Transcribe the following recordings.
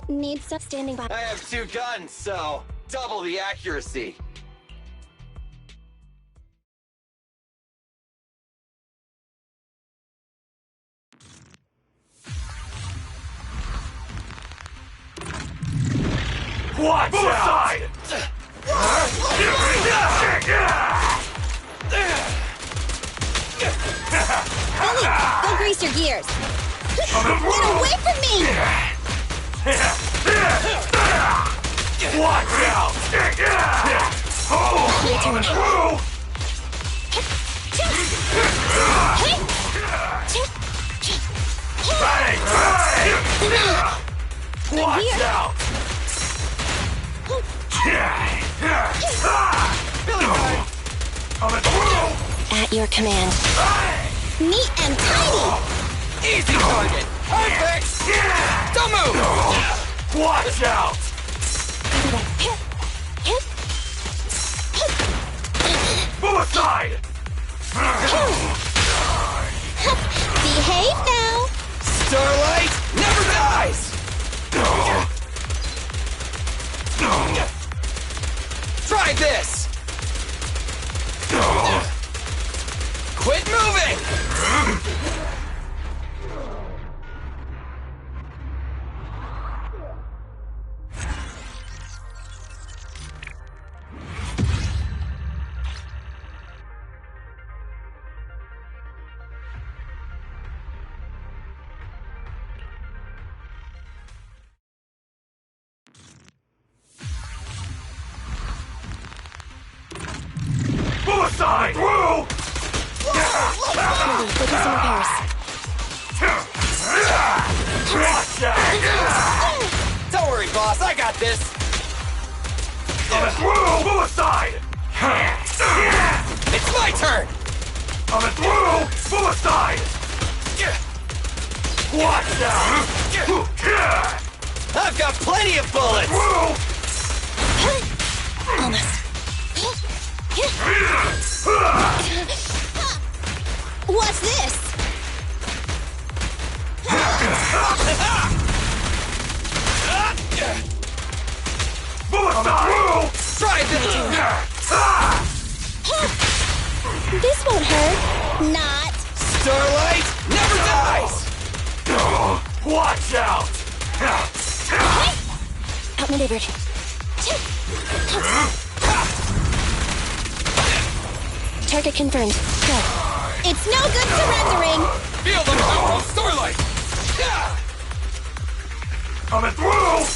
Need stuff standing by. I have 2 guns, so double the accuracy. Watch out! Ellie, go grease your gears. Get away from me! Watch out! Your turn. Watch out! At your command. Neat and tidy! Easy target! Perfect! Don't move! Watch out! Move aside! Behave now! Starlight never dies! Try this! Quit moving! Move aside! Through! We'll do some repairs. Watch out! Don't worry, boss, I got this! Through! Move aside! It's my turn! Through! Move aside! Watch out! I've got plenty of bullets! Through! Almost. What's this? Move aside! Try this! This won't hurt. Not. Starlight never dies! Watch out! Outmaneuvered. Target confirmed. Go. It's no good surrendering! Feel the power of Starlight! Coming through!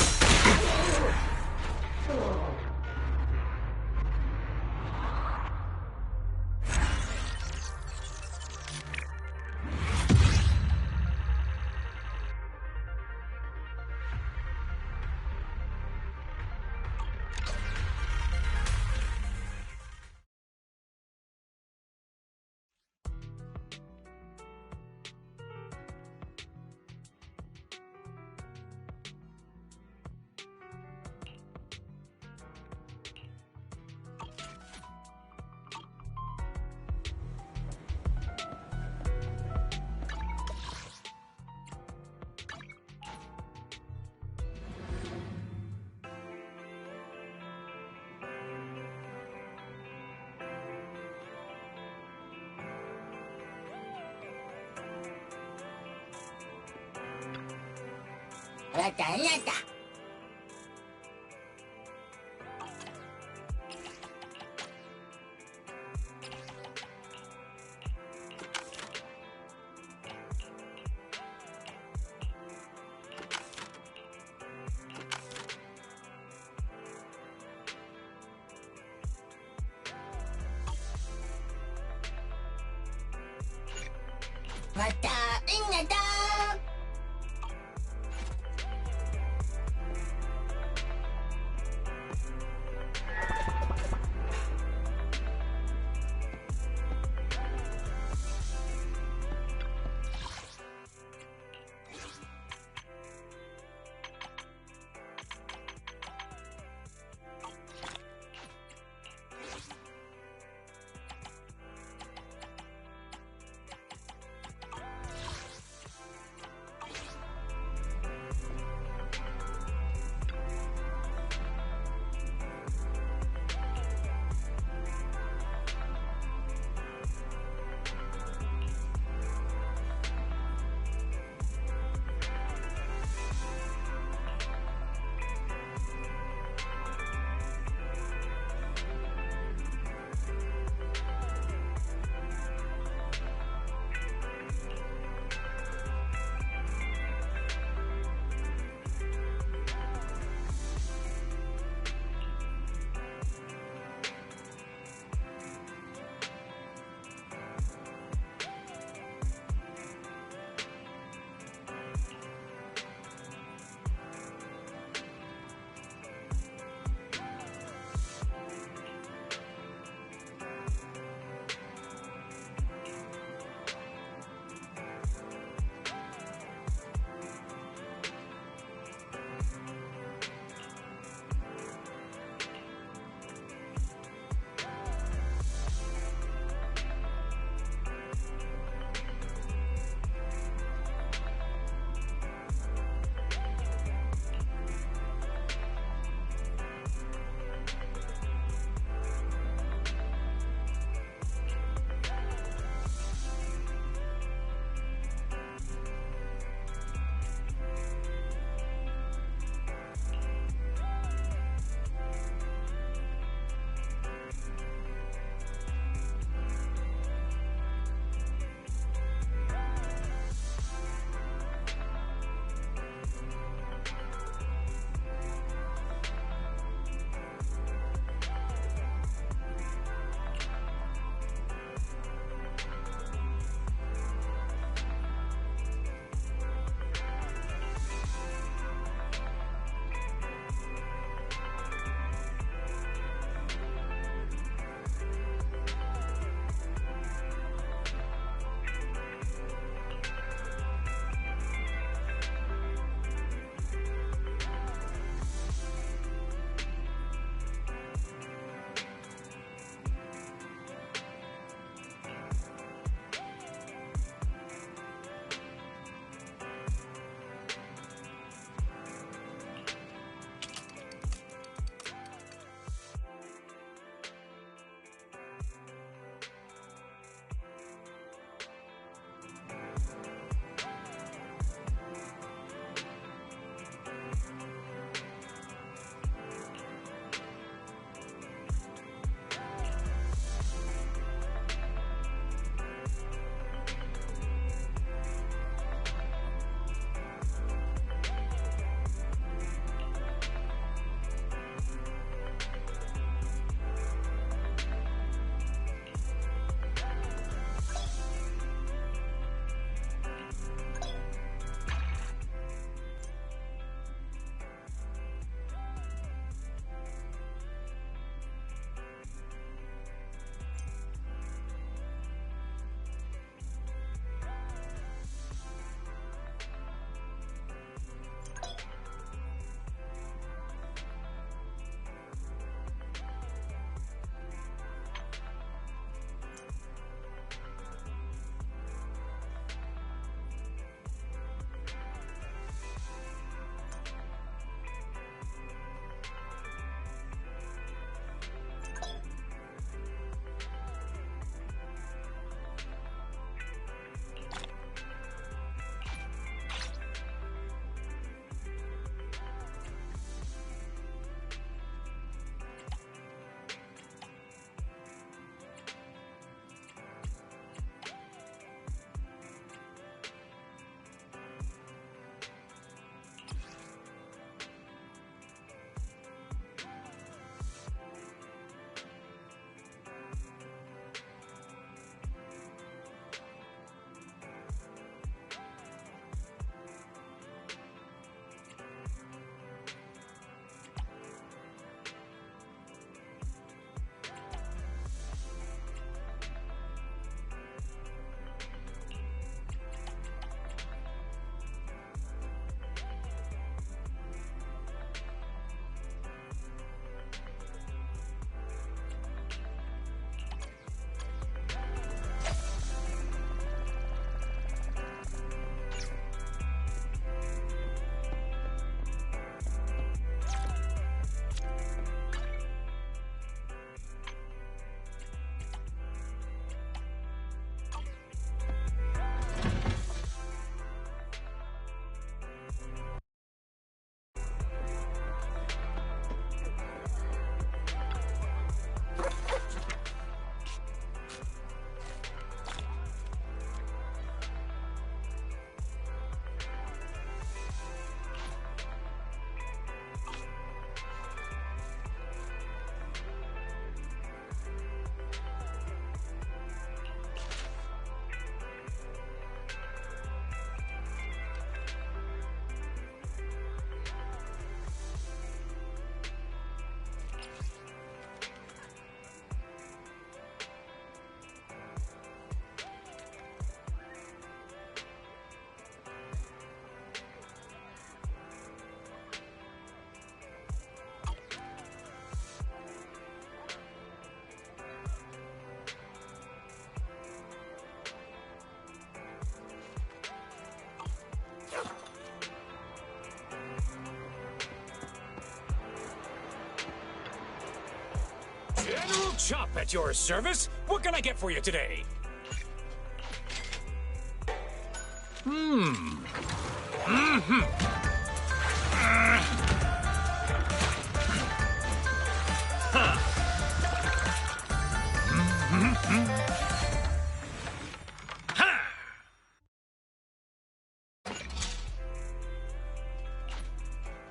Chop at your service. What can I get for you today?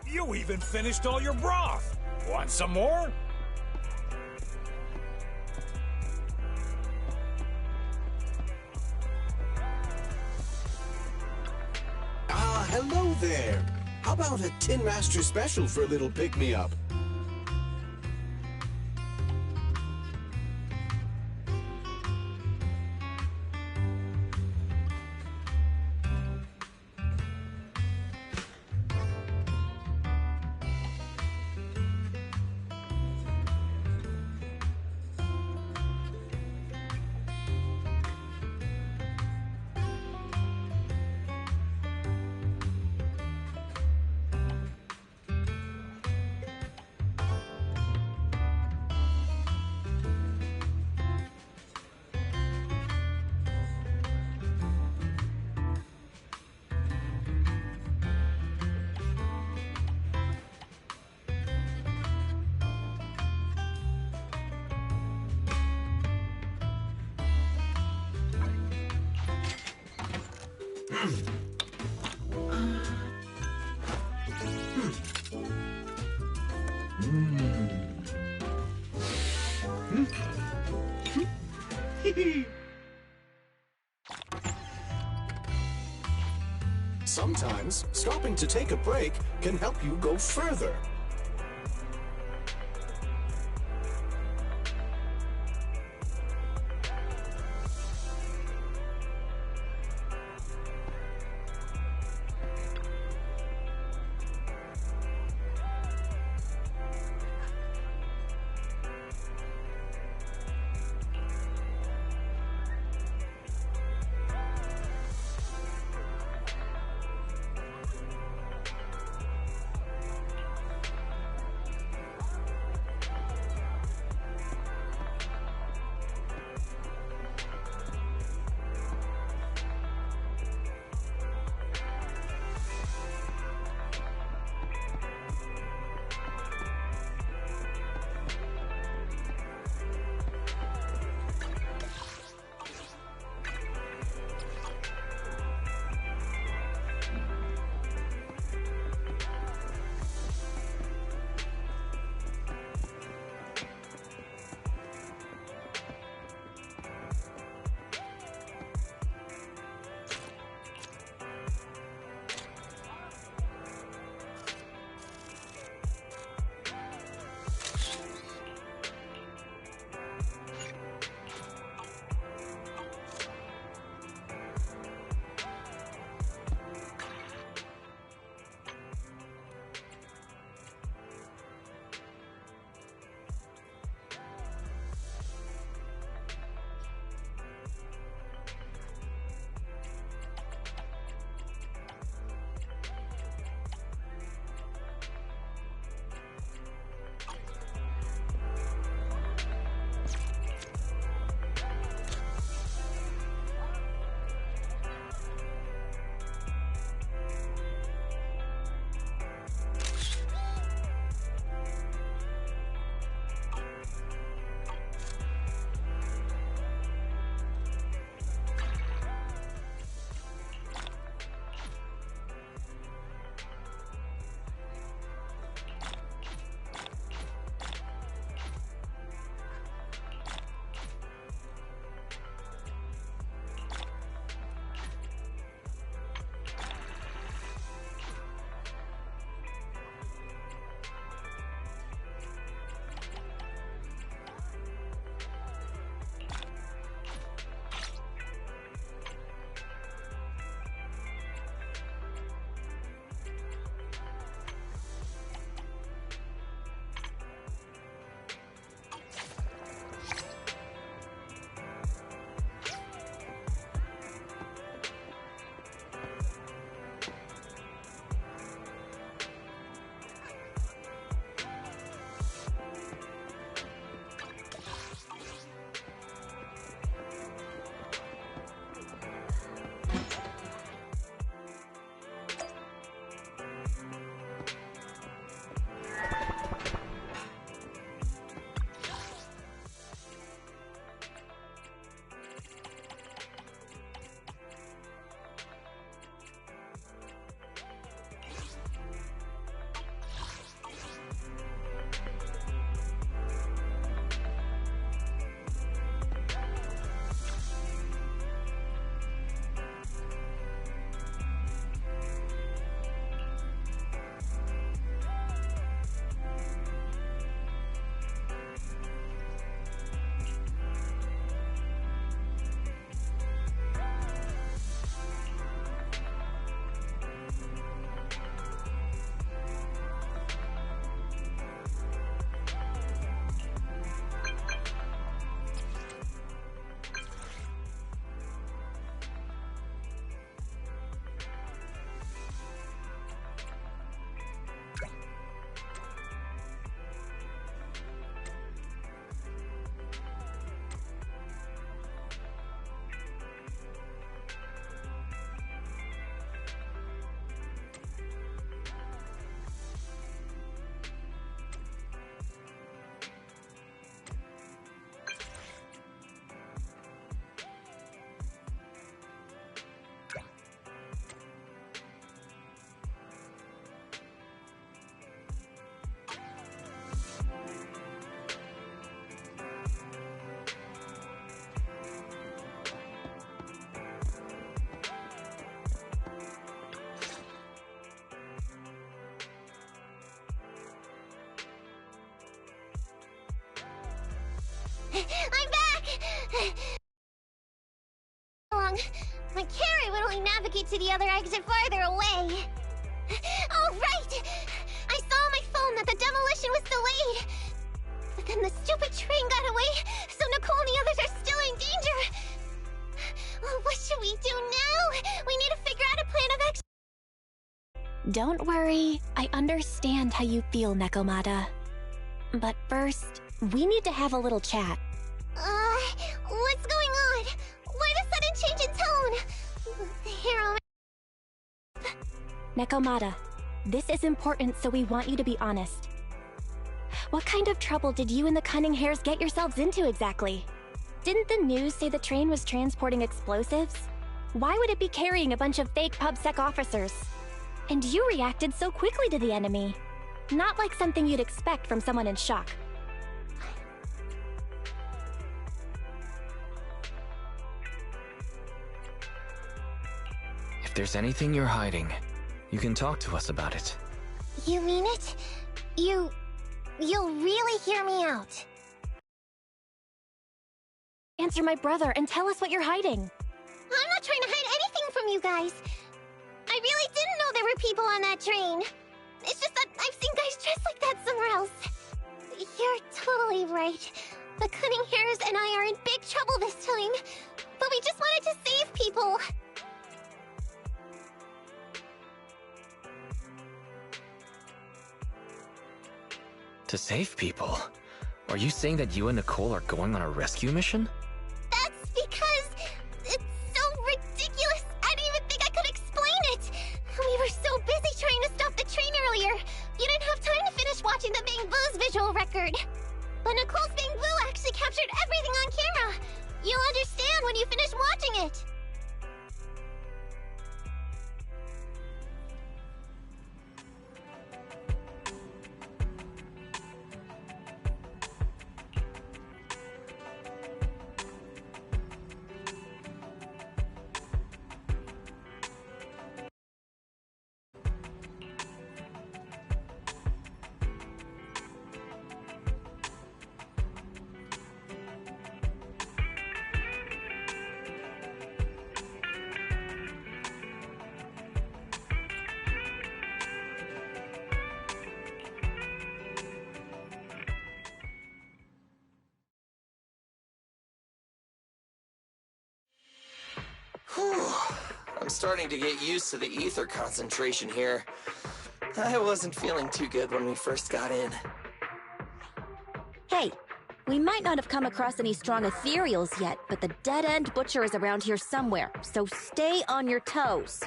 You even finished all your broth. Want some more? Hello there. How about a Tin Master special for a little pick-me-up? Sometimes, stopping to take a break can help you go further. I'm back! Long. My carrot would only navigate to the other exit farther away. Oh, right! I saw on my phone that the demolition was delayed. But then the stupid train got away, so Nicole and the others are still in danger. Oh, what should we do now? We need to figure out a plan of action. Don't worry, I understand how you feel, Nekomata. But first, we need to have a little chat. What's going on? Why the sudden change in tone? Hero... Nekomata, this is important, so we want you to be honest. What kind of trouble did you and the Cunning Hares get yourselves into exactly? Didn't the news say the train was transporting explosives? Why would it be carrying a bunch of fake PubSec officers? And you reacted so quickly to the enemy. Not like something you'd expect from someone in shock. If there's anything you're hiding, you can talk to us about it. You mean it? You'll really hear me out. Answer my brother and tell us what you're hiding. I'm not trying to hide anything from you guys. I really didn't know there were people on that train. It's just that I've seen guys dressed like that somewhere else. You're totally right. The Cunning Hares and I are in big trouble this time. But we just wanted to save people. To save people? Are you saying that you and Nicole are going on a rescue mission? That's because it's so ridiculous. I didn't even think I could explain it. We were so busy trying to stop the train earlier. You didn't have time to finish watching the Bang Boo's visual record. But Nicole's Bang Boo actually captured everything on camera. You'll understand when you finish watching it. I'm starting to get used to the ether concentration here. I wasn't feeling too good when we first got in. Hey, we might not have come across any strong ethereals yet, but the dead-end butcher is around here somewhere, so stay on your toes.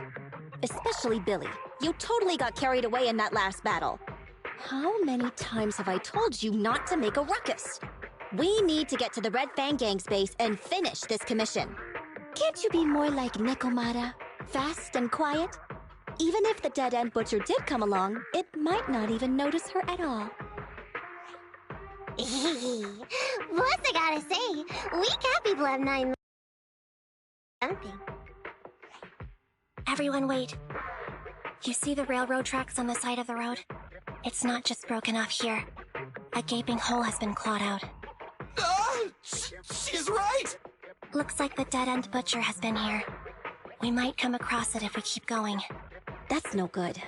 Especially Billy. You totally got carried away in that last battle. How many times have I told you not to make a ruckus? We need to get to the Red Fang Gang's base and finish this commission. Can't you be more like Nekomata? Fast and quiet? Even if the dead-end butcher did come along, it might not even notice her at all. Plus, I gotta say, we cat people have 9 something. Everyone wait. You see the railroad tracks on the side of the road? It's not just broken off here. A gaping hole has been clawed out. She's right! Looks like the dead-end butcher has been here. We might come across it if we keep going. That's no good.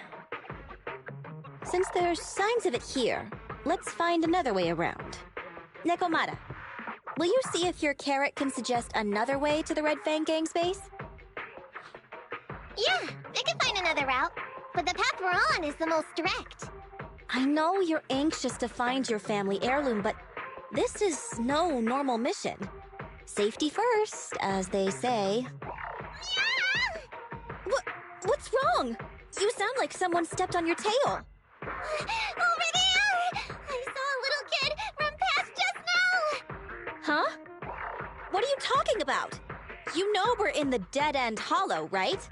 Since there's signs of it here, let's find another way around. Nekomata, will you see if your carrot can suggest another way to the Red Fang Gang's base? Yeah, I can find another route, but the path we're on is the most direct. I know you're anxious to find your family heirloom, but this is no normal mission. Safety first, as they say. What's wrong? You sound like someone stepped on your tail. Over there! I saw a little kid run past just now! Huh? What are you talking about? You know we're in the dead-end hollow, right?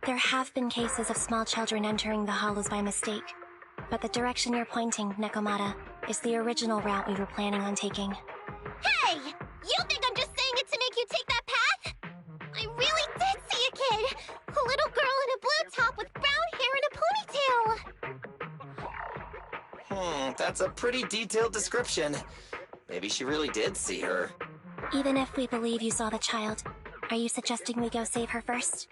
There have been cases of small children entering the hollows by mistake. But the direction you're pointing, Nekomata, is the original route we were planning on taking. Hey! You think I'm just saying it to make you take that path? I really did see a kid! A little girl in a blue top with brown hair and a ponytail! That's a pretty detailed description. Maybe she really did see her. Even if we believe you saw the child, are you suggesting we go save her first?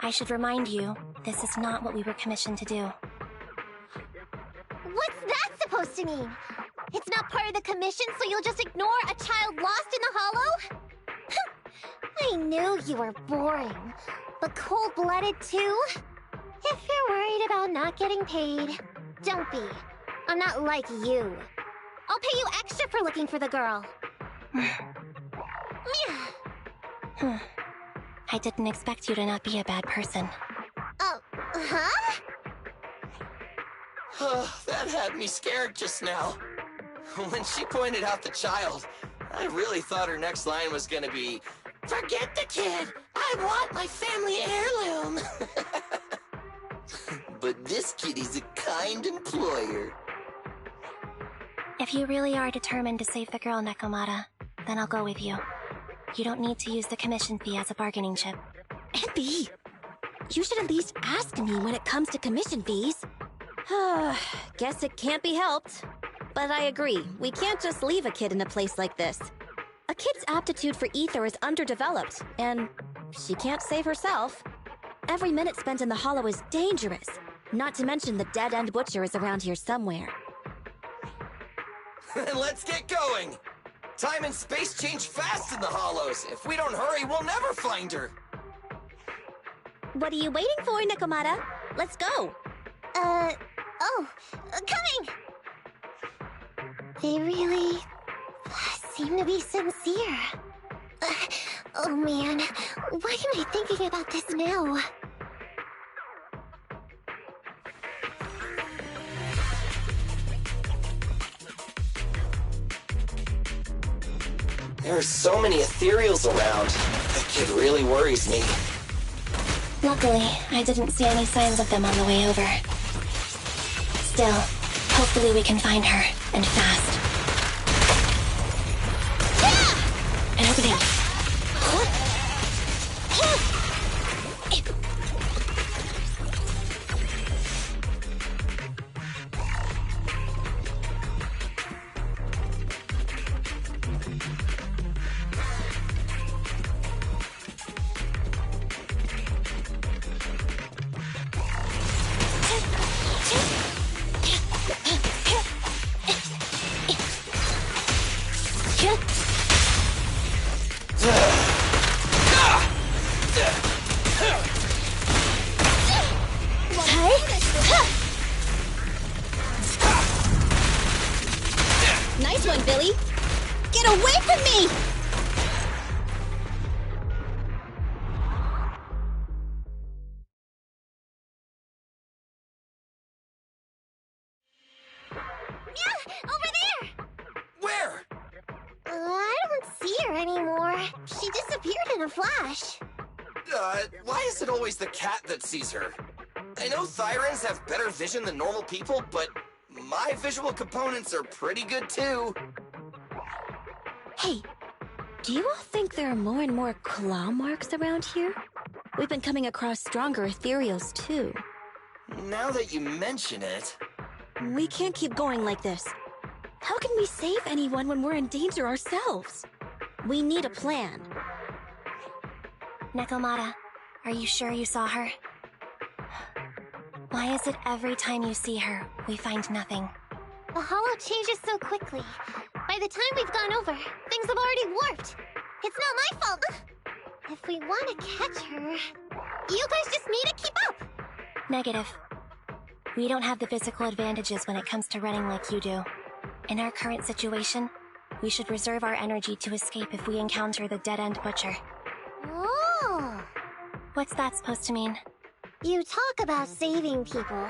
I should remind you, this is not what we were commissioned to do. What's that supposed to mean? It's not part of the commission, so you'll just ignore a child lost in the hollow? I knew you were boring, but cold-blooded too? If you're worried about not getting paid, don't be. I'm not like you. I'll pay you extra for looking for the girl. I didn't expect you to not be a bad person. Oh, huh? That had me scared just now. When she pointed out the child, I really thought her next line was gonna be, "Forget the kid! I want my family heirloom!" But this kitty's a kind employer. If you really are determined to save the girl, Nekomata, then I'll go with you. You don't need to use the commission fee as a bargaining chip. Abby, you should at least ask me when it comes to commission fees. Guess it can't be helped. But I agree, we can't just leave a kid in a place like this. A kid's aptitude for ether is underdeveloped, and she can't save herself. Every minute spent in the hollow is dangerous. Not to mention the dead-end butcher is around here somewhere. Let's get going! Time and space change fast in the hollows. If we don't hurry, we'll never find her. What are you waiting for, Nekomata? Let's go. Coming! They really seem to be sincere. Oh man, why am I thinking about this now? There are so many ethereals around. That kid really worries me. Luckily, I didn't see any signs of them on the way over. Still, hopefully we can find her, and fast. An opening. Nice one, Billy. Get away from me! Over there! Where? I don't see her anymore. She disappeared in a flash. Why is it always the cat that sees her? I know Thyrans have better vision than normal people, but my visual components are pretty good too. Hey, do you all think there are more and more claw marks around here? We've been coming across stronger ethereals too. Now that you mention it... We can't keep going like this. How can we save anyone when we're in danger ourselves? We need a plan. Nekomata, are you sure you saw her? Why is it every time you see her, we find nothing? The hollow changes so quickly. By the time we've gone over, things have already warped. It's not my fault. If we want to catch her, you guys just need to keep up. Negative. We don't have the physical advantages when it comes to running like you do. In our current situation, we should reserve our energy to escape if we encounter the dead-end butcher. Oh! What's that supposed to mean? You talk about saving people,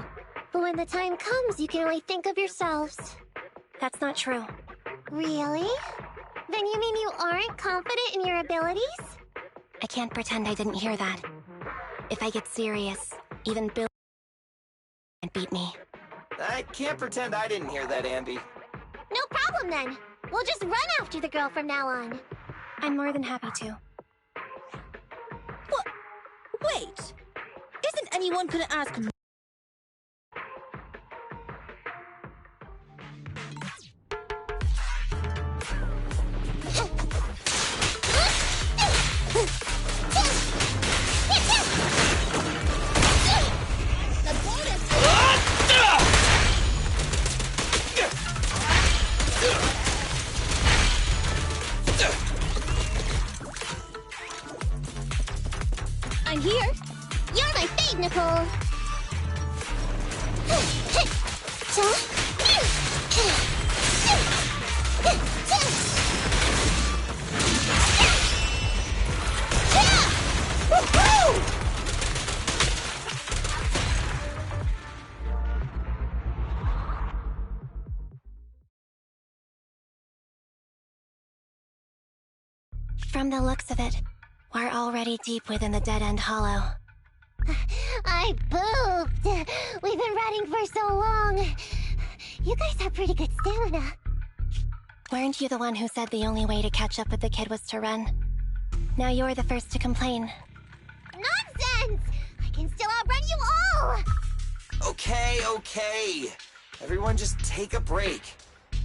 but when the time comes, you can only think of yourselves. That's not true. Really? Then you mean you aren't confident in your abilities? I can't pretend I didn't hear that. If I get serious, even Bill can't beat me. I can't pretend I didn't hear that, Ambi. No problem then. We'll just run after the girl from now on. I'm more than happy to. What? Wait! Isn't anyone gonna ask me? From the looks of it, we're already deep within the dead-end hollow. I pooped! We've been running for so long. You guys have pretty good stamina. Weren't you the one who said the only way to catch up with the kid was to run? Now you're the first to complain. Nonsense! I can still outrun you all! Okay. Everyone just take a break.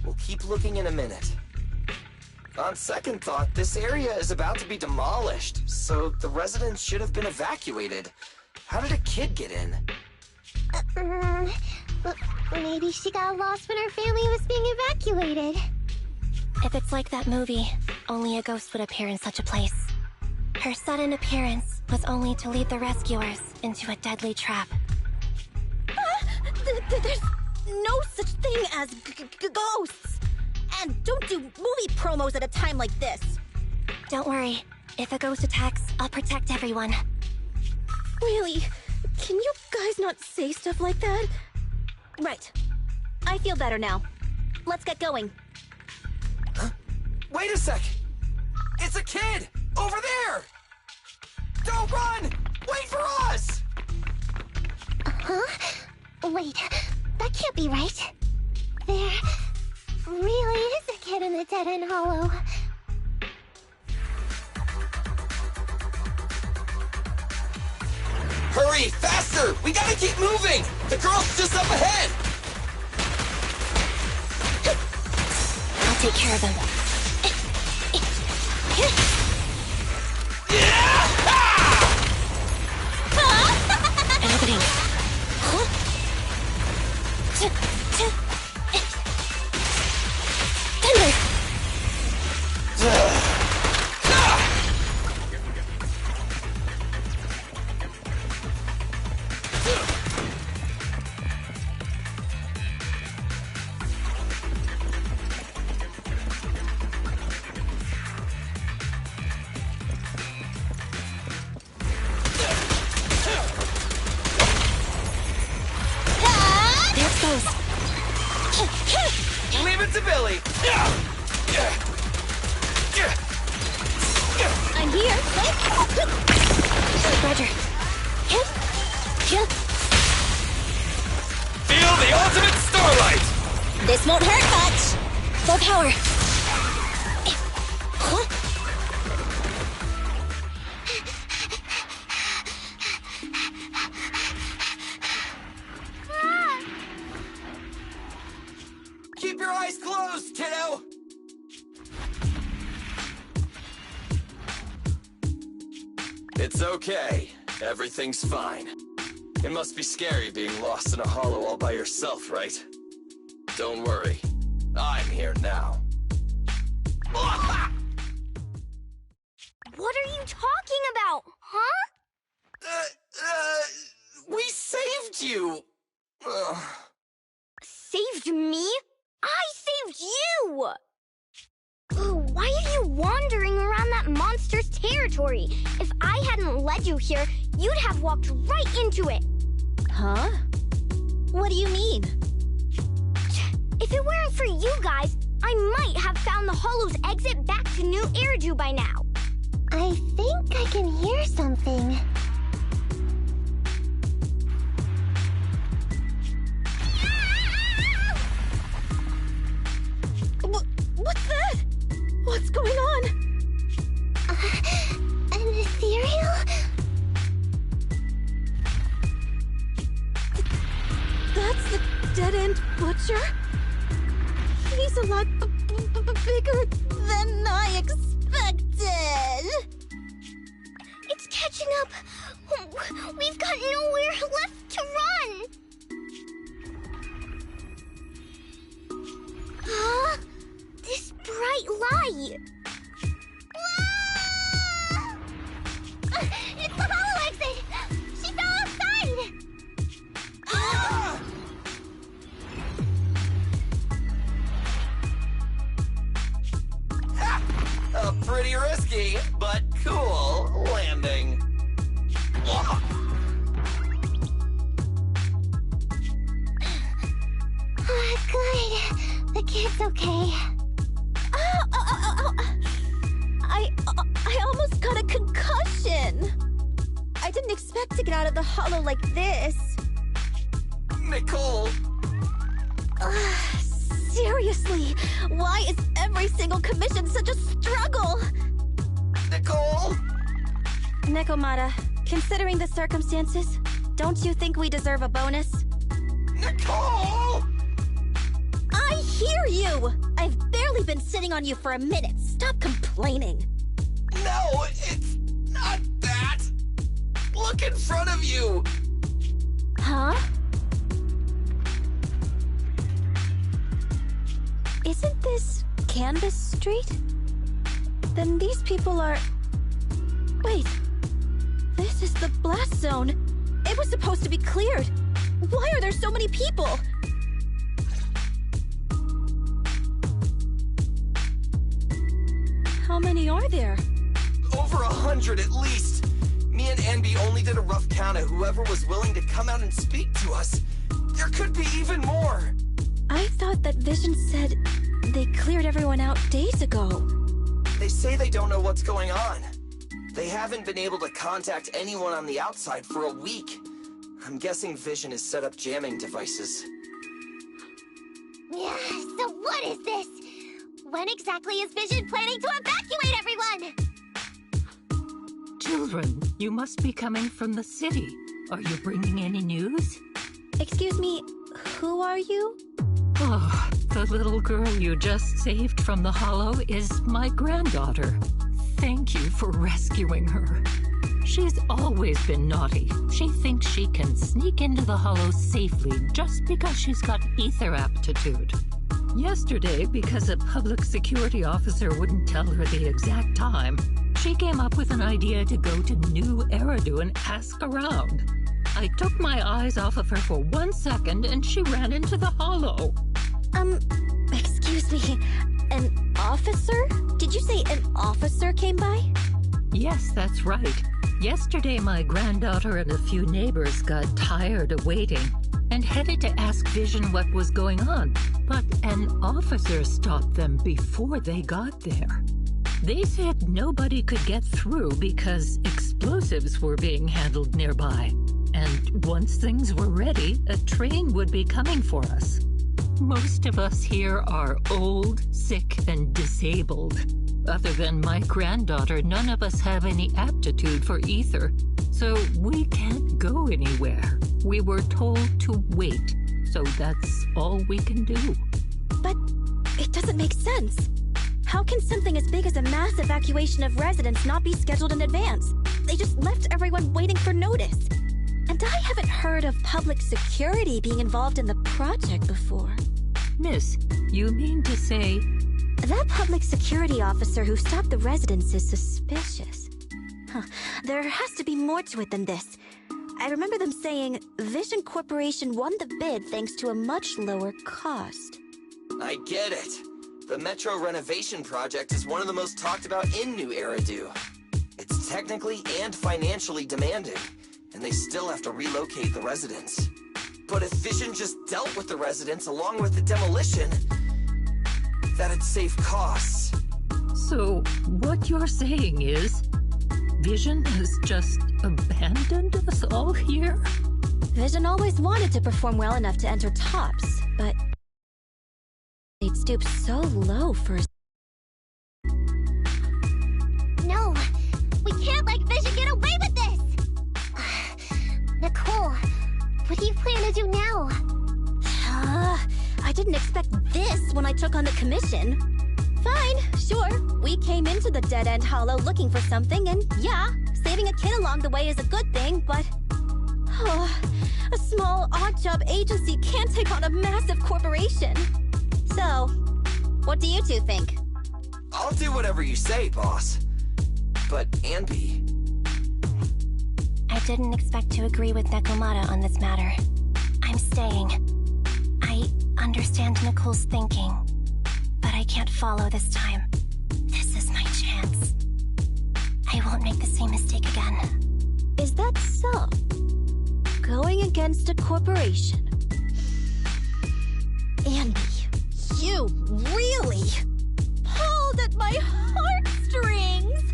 We'll keep looking in a minute. On second thought, this area is about to be demolished, so the residents should have been evacuated. How did a kid get in? Maybe she got lost when her family was being evacuated. If it's like that movie, only a ghost would appear in such a place. Her sudden appearance was only to lead the rescuers into a deadly trap. There's no such thing as ghosts! And don't do movie promos at a time like this. Don't worry. If a ghost attacks, I'll protect everyone. Really? Can you guys not say stuff like that? Right. I feel better now. Let's get going. Huh? Wait a sec! It's a kid! Over there! Don't run! Wait for us! Huh? Wait, that can't be right. There really is a kid in the dead-end hollow. Hurry, faster! We gotta keep moving! The girl's just up ahead! I'll take care of them. An opening. Thunder! Leave it to Billy! I'm here. Roger. Feel the ultimate starlight! This won't hurt much. Full power. Keep your eyes closed, kiddo! It's okay. Everything's fine. It must be scary being lost in a hollow all by yourself, right? Don't worry. I'm here now. What are you talking about, huh? We saved you! Saved me? I saved you! Why are you wandering around that monster's territory? If I hadn't led you here, you'd have walked right into it. Huh? What do you mean? If it weren't for you guys, I might have found the hollow's exit back to New Eridu by now. I think I can hear something. What's that? What's going on? An ethereal? That's the dead-end butcher? He's a lot bigger than I expected. It's catching up. We've got nowhere left to run. Huh? This bright light. Ah! It's the hollow exit. She fell outside. Ah! Ha! Pretty risky, but cool landing. Good. The kid's okay. didn't expect to get out of the hollow like this. Nicole! Seriously, why is every single commission such a struggle? Nicole! Nekomata, considering the circumstances, don't you think we deserve a bonus? Nicole! I hear you! I've barely been sitting on you for a minute. Stop complaining. No, it's not that! Look in front of you! Huh? Isn't this Canvas Street? Then these people are... Wait. This is the blast zone. It was supposed to be cleared. Why are there so many people? How many are there? Over 100 at least. Me and Anby only did a rough count of whoever was willing to come out and speak to us. There could be even more. I thought that Vision said they cleared everyone out days ago. They say they don't know what's going on. They haven't been able to contact anyone on the outside for a week. I'm guessing Vision has set up jamming devices. Yeah, so what is this? When exactly is Vision planning to evacuate everyone? Children, you must be coming from the city. Are you bringing any news? Excuse me, who are you? Oh, the little girl you just saved from the hollow is my granddaughter. Thank you for rescuing her. She's always been naughty. She thinks she can sneak into the hollow safely just because she's got ether aptitude. Yesterday, because a public security officer wouldn't tell her the exact time, she came up with an idea to go to New Eridu and ask around. I took my eyes off of her for 1 second and she ran into the hollow. Excuse me, an officer? Did you say an officer came by? Yes, that's right. Yesterday, my granddaughter and a few neighbors got tired of waiting and headed to ask Vision what was going on, but an officer stopped them before they got there. They said nobody could get through because explosives were being handled nearby, and once things were ready, a train would be coming for us. Most of us here are old, sick, and disabled. Other than my granddaughter, none of us have any aptitude for ether, so we can't go anywhere. We were told to wait, so that's all we can do. But it doesn't make sense. How can something as big as a mass evacuation of residents not be scheduled in advance? They just left everyone waiting for notice. And I haven't heard of public security being involved in the project before. Miss, you mean to say... That public security officer who stopped the residents is suspicious. There has to be more to it than this. I remember them saying Vision Corporation won the bid thanks to a much lower cost. I get it. The Metro renovation project is one of the most talked about in New Eridu. It's technically and financially demanding, and they still have to relocate the residents. But if Vision just dealt with the residents along with the demolition, that'd save costs. So, what you're saying is, Vision has just abandoned us all here? Vision always wanted to perform well enough to enter tops, but they'd stoop so low for... No, we can't let Vision get away with this! Nicole, what do you plan to do now? I didn't expect this when I took on the commission. Fine, sure. We came into the dead-end hollow looking for something, and yeah, saving a kid along the way is a good thing, but... a small, odd-job agency can't take on a massive corporation. So, what do you two think? I'll do whatever you say, boss. But Anby... I didn't expect to agree with Nekomata on this matter. I'm staying. I understand Nicole's thinking, but I can't follow this time. This is my chance. I won't make the same mistake again. Is that so? Going against a corporation? Anby, you really pulled at my heartstrings!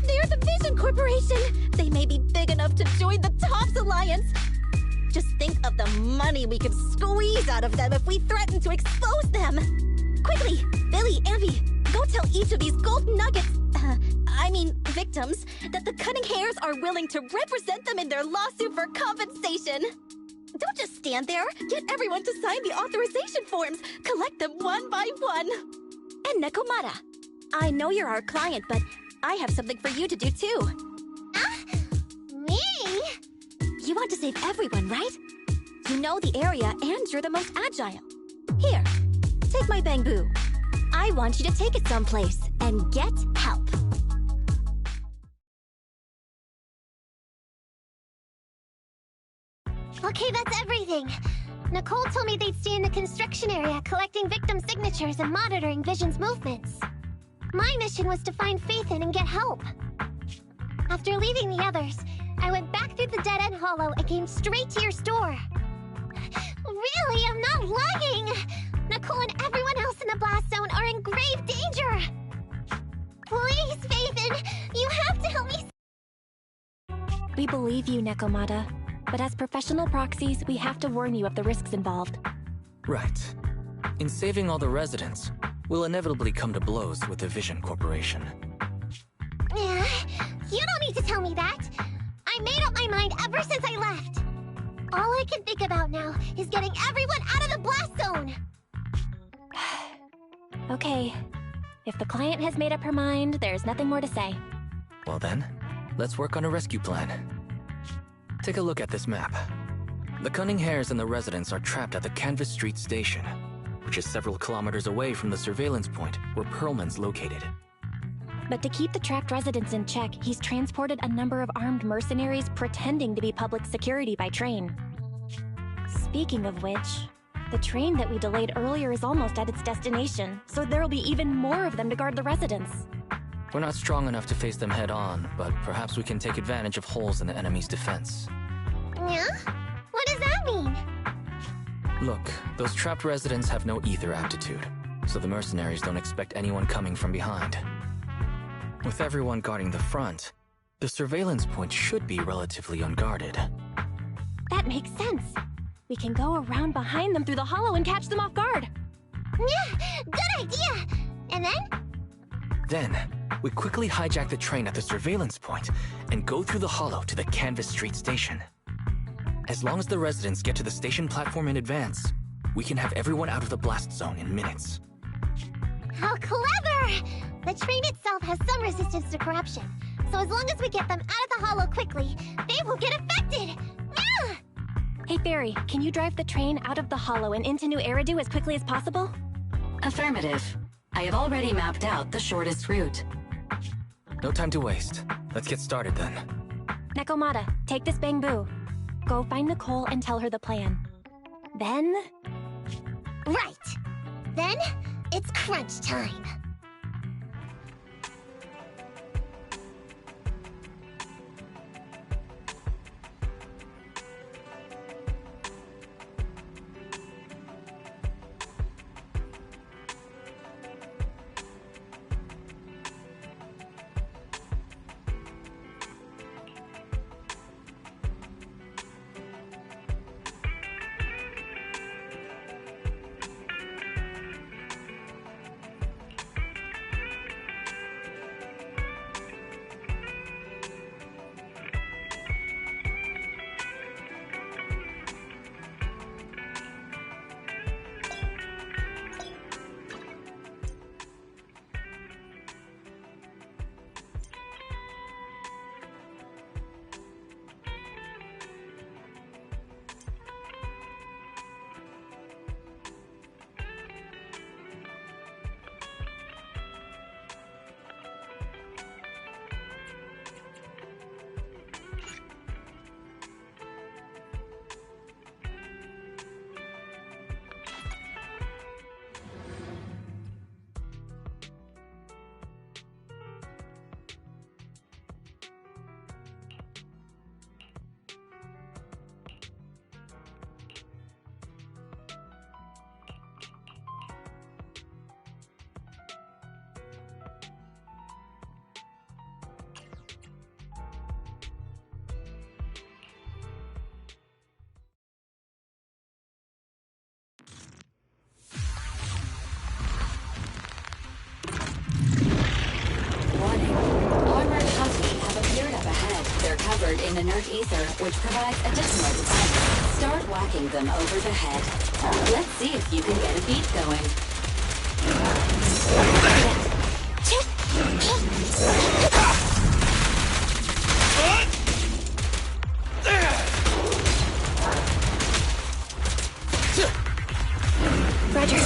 They're the Vision Corporation! They may be big enough to join the TOPS Alliance! Just think of the money we could squeeze out of them if we threaten to expose them! Quickly! Billy, Ambi, go tell each of these gold nuggets, victims, that the Cunning Hares are willing to represent them in their lawsuit for compensation! Don't just stand there! Get everyone to sign the authorization forms! Collect them one by one! And Nekomata, I know you're our client, but I have something for you to do too. Me? You want to save everyone, right? You know the area and you're the most agile. Here, take my bamboo. I want you to take it someplace and get help. Okay, that's everything. Nicole told me they'd stay in the construction area, collecting victim signatures and monitoring Vision's movements. My mission was to find Faithin and get help. After leaving the others, I went back through the dead-end hollow and came straight to your store. Really, I'm not lying! Nicole and everyone else in the blast zone are in grave danger! Please, Faithin, you have to help me. We believe you, Nekomata. But as professional proxies, we have to warn you of the risks involved. Right. In saving all the residents, we'll inevitably come to blows with the Vision Corporation. You don't need to tell me that. I made up my mind ever since I left. All I can think about now is getting everyone out of the blast zone. Okay. If the client has made up her mind, there's nothing more to say. Well then, let's work on a rescue plan. Take a look at this map. The Cunning Hares and the residents are trapped at the Canvas Street station, which is several kilometers away from the surveillance point where Perlman's located. But to keep the trapped residents in check, he's transported a number of armed mercenaries pretending to be public security by train. Speaking of which, the train that we delayed earlier is almost at its destination, so there'll be even more of them to guard the residents. We're not strong enough to face them head-on, but perhaps we can take advantage of holes in the enemy's defense. Yeah? What does that mean? Look, those trapped residents have no ether aptitude, so the mercenaries don't expect anyone coming from behind. With everyone guarding the front, the surveillance point should be relatively unguarded. That makes sense. We can go around behind them through the hollow and catch them off guard. Yeah, good idea! And then? Then, we quickly hijack the train at the surveillance point and go through the hollow to the Canvas Street station. As long as the residents get to the station platform in advance, we can have everyone out of the blast zone in minutes. How clever! The train itself has some resistance to corruption, so as long as we get them out of the hollow quickly, they won't get affected! Yeah! Hey Barry, can you drive the train out of the hollow and into New Eridu as quickly as possible? Affirmative. I have already mapped out the shortest route. No time to waste. Let's get started then. Nekomata, take this bamboo. Go find Nicole and tell her the plan. Then... Right! Then, it's crunch time. which provides additional defense. Start whacking them over the head. Let's see if you can get a beat going. Roger.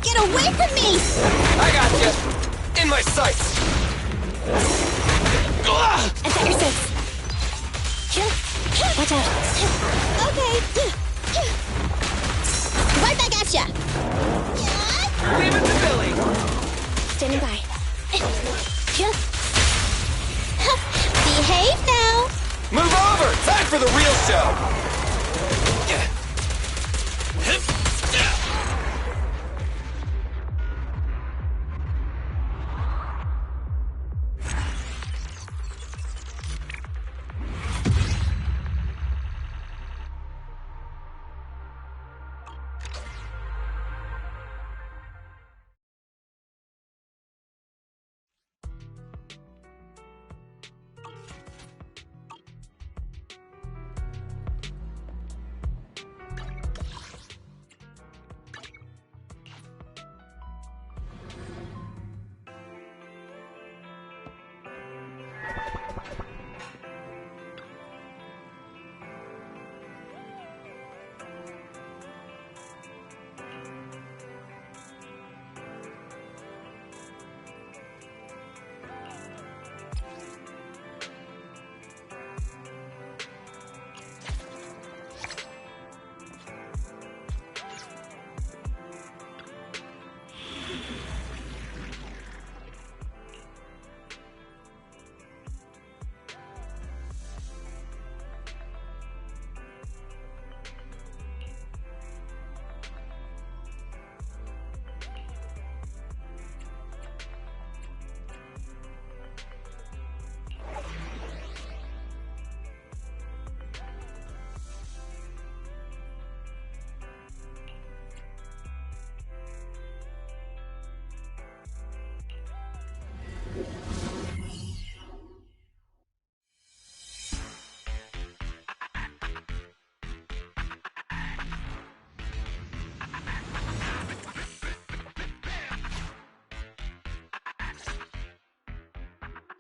Get away from me! I got you! In my sights! I've got your six. Watch out. Okay. Right back at ya! Leave it to Billy! Standing by. Behave now! Move over! Time for the real show!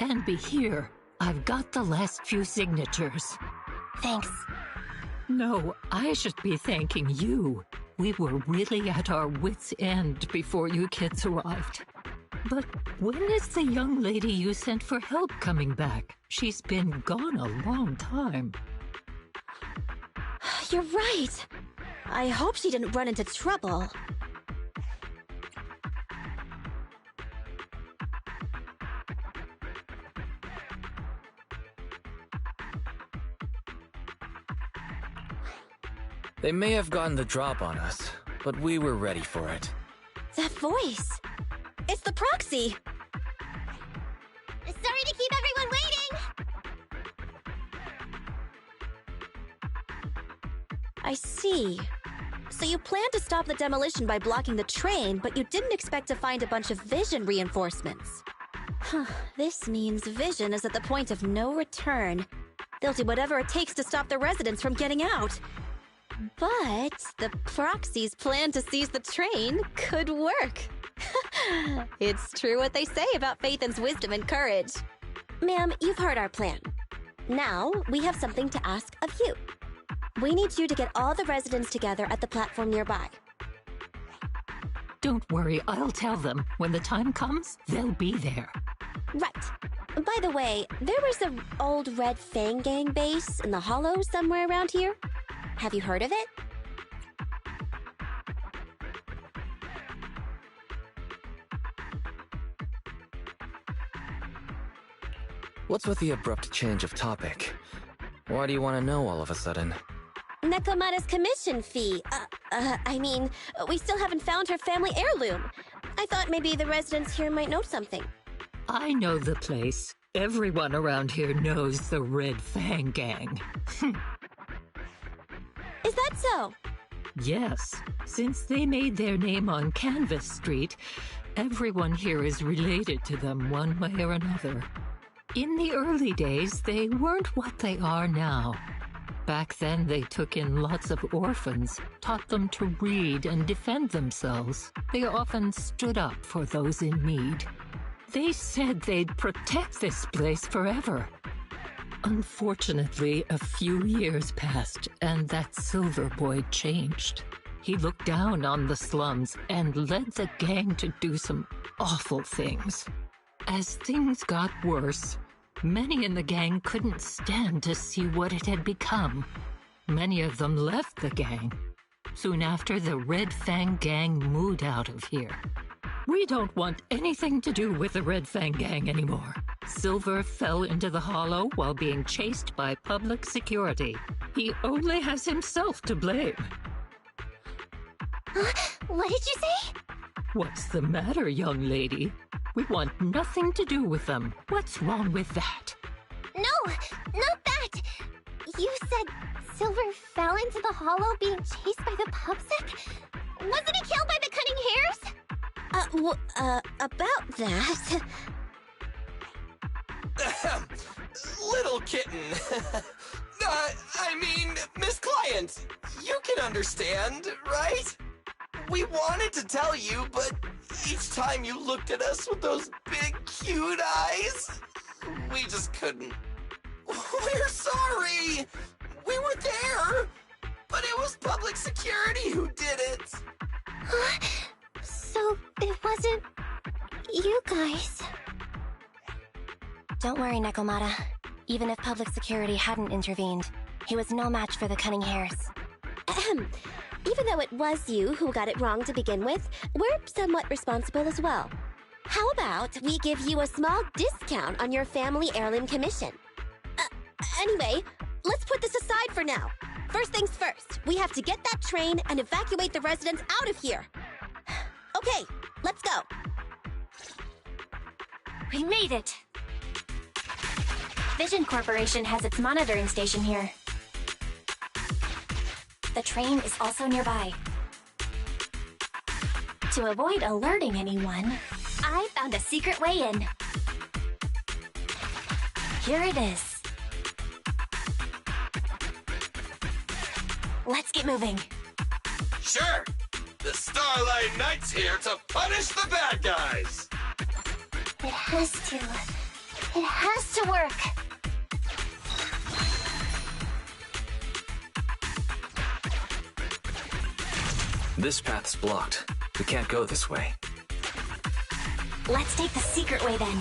And be here. I've got the last few signatures. Thanks. No, I should be thanking you. We were really at our wits' end before you kids arrived. But when is the young lady you sent for help coming back? She's been gone a long time. You're right. I hope she didn't run into trouble. They may have gotten the drop on us, but we were ready for it. That voice. It's the proxy. Sorry to keep everyone waiting! I see. So you planned to stop the demolition by blocking the train, but you didn't expect to find a bunch of vision reinforcements. This means Vision is at the point of no return. They'll do whatever it takes to stop the residents from getting out. But the proxy's plan to seize the train could work. It's true what they say about Phaethon's wisdom and courage. Ma'am, you've heard our plan. Now, we have something to ask of you. We need you to get all the residents together at the platform nearby. Don't worry, I'll tell them. When the time comes, they'll be there. Right. By the way, there was an old Red Fang Gang base in the Hollow somewhere around here. Have you heard of it? What's with the abrupt change of topic? Why do you want to know all of a sudden? Nekomata's commission fee. We still haven't found her family heirloom. I thought maybe the residents here might know something. I know the place. Everyone around here knows the Red Fang Gang. Is that so? Yes. Since they made their name on Canvas Street, everyone here is related to them one way or another. In the early days, they weren't what they are now. Back then, they took in lots of orphans, taught them to read and defend themselves. They often stood up for those in need. They said they'd protect this place forever. Unfortunately, a few years passed, and that Silver Boy changed. He looked down on the slums and led the gang to do some awful things. As things got worse, many in the gang couldn't stand to see what it had become. Many of them left the gang. Soon after, the Red Fang Gang moved out of here. We don't want anything to do with the Red Fang Gang anymore. Silver fell into the hollow while being chased by public security. He only has himself to blame. What did you say? What's the matter, young lady? We want nothing to do with them. What's wrong with that? No, not that! You said Silver fell into the hollow being chased by the PubSec? Wasn't he killed by the Cunning Hares? About that... Little kitten. I mean, Miss Client, you can understand, right? We wanted to tell you, but each time you looked at us with those big, cute eyes, we just couldn't. We're sorry. We were there, but it was public security who did it. So it wasn't you guys. Don't worry, Nekomata. Even if public security hadn't intervened, he was no match for the Cunning Hares. Even though it was you who got it wrong to begin with, we're somewhat responsible as well. How about we give you a small discount on your family heirloom commission? Anyway, let's put this aside for now. First things first, we have to get that train and evacuate the residents out of here. Okay, let's go. We made it! Vision Corporation has its monitoring station here. The train is also nearby. To avoid alerting anyone, I found a secret way in. Here it is. Let's get moving. Sure! The Starlight Knight's here to punish the bad guys! It has to. It has to work. This path's blocked. We can't go this way. Let's take the secret way then.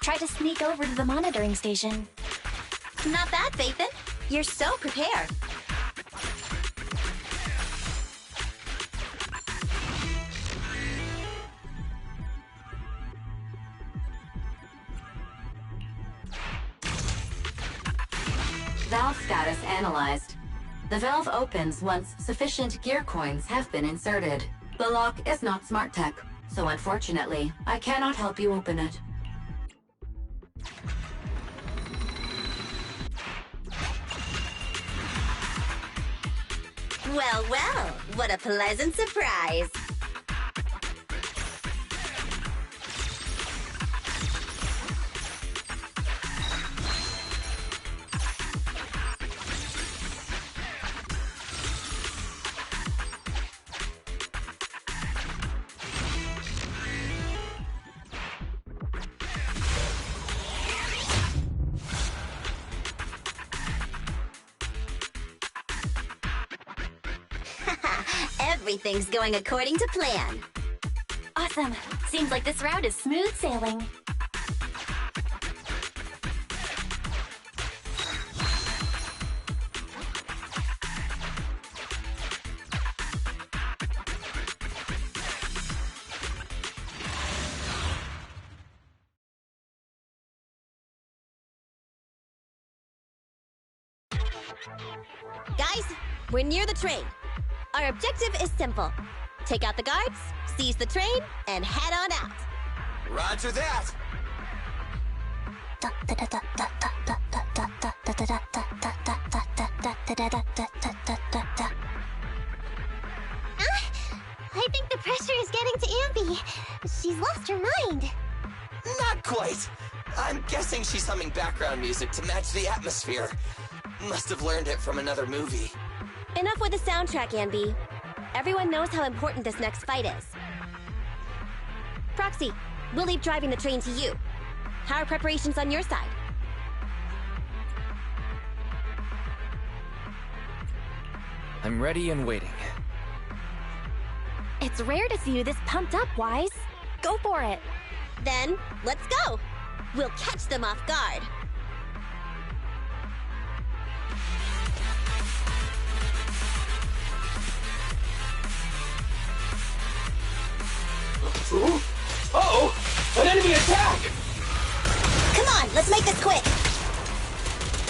Try to sneak over to the monitoring station. Not bad, Phaethon. You're so prepared. Valve status analyzed. The valve opens once sufficient gear coins have been inserted. The lock is not smart tech, so unfortunately, I cannot help you open it. Well, well, what a pleasant surprise. Everything's going according to plan. Awesome. Seems like this route is smooth sailing. Guys, we're near the train. Our objective is simple. Take out the guards, seize the train, and head on out. Roger that. I think the pressure is getting to Ambi. she's lost her mind. Not quite. I'm guessing she's humming background music to match the atmosphere. Must have learned it from another movie. Enough with the soundtrack, Anby. Everyone knows how important this next fight is. Proxy, we'll leave driving the train to you. How are preparations on your side? I'm ready and waiting. It's rare to see you this pumped up, Wise. Go for it. Then, let's go! We'll catch them off guard. Uh-oh! An enemy attack! Come on, let's make this quick!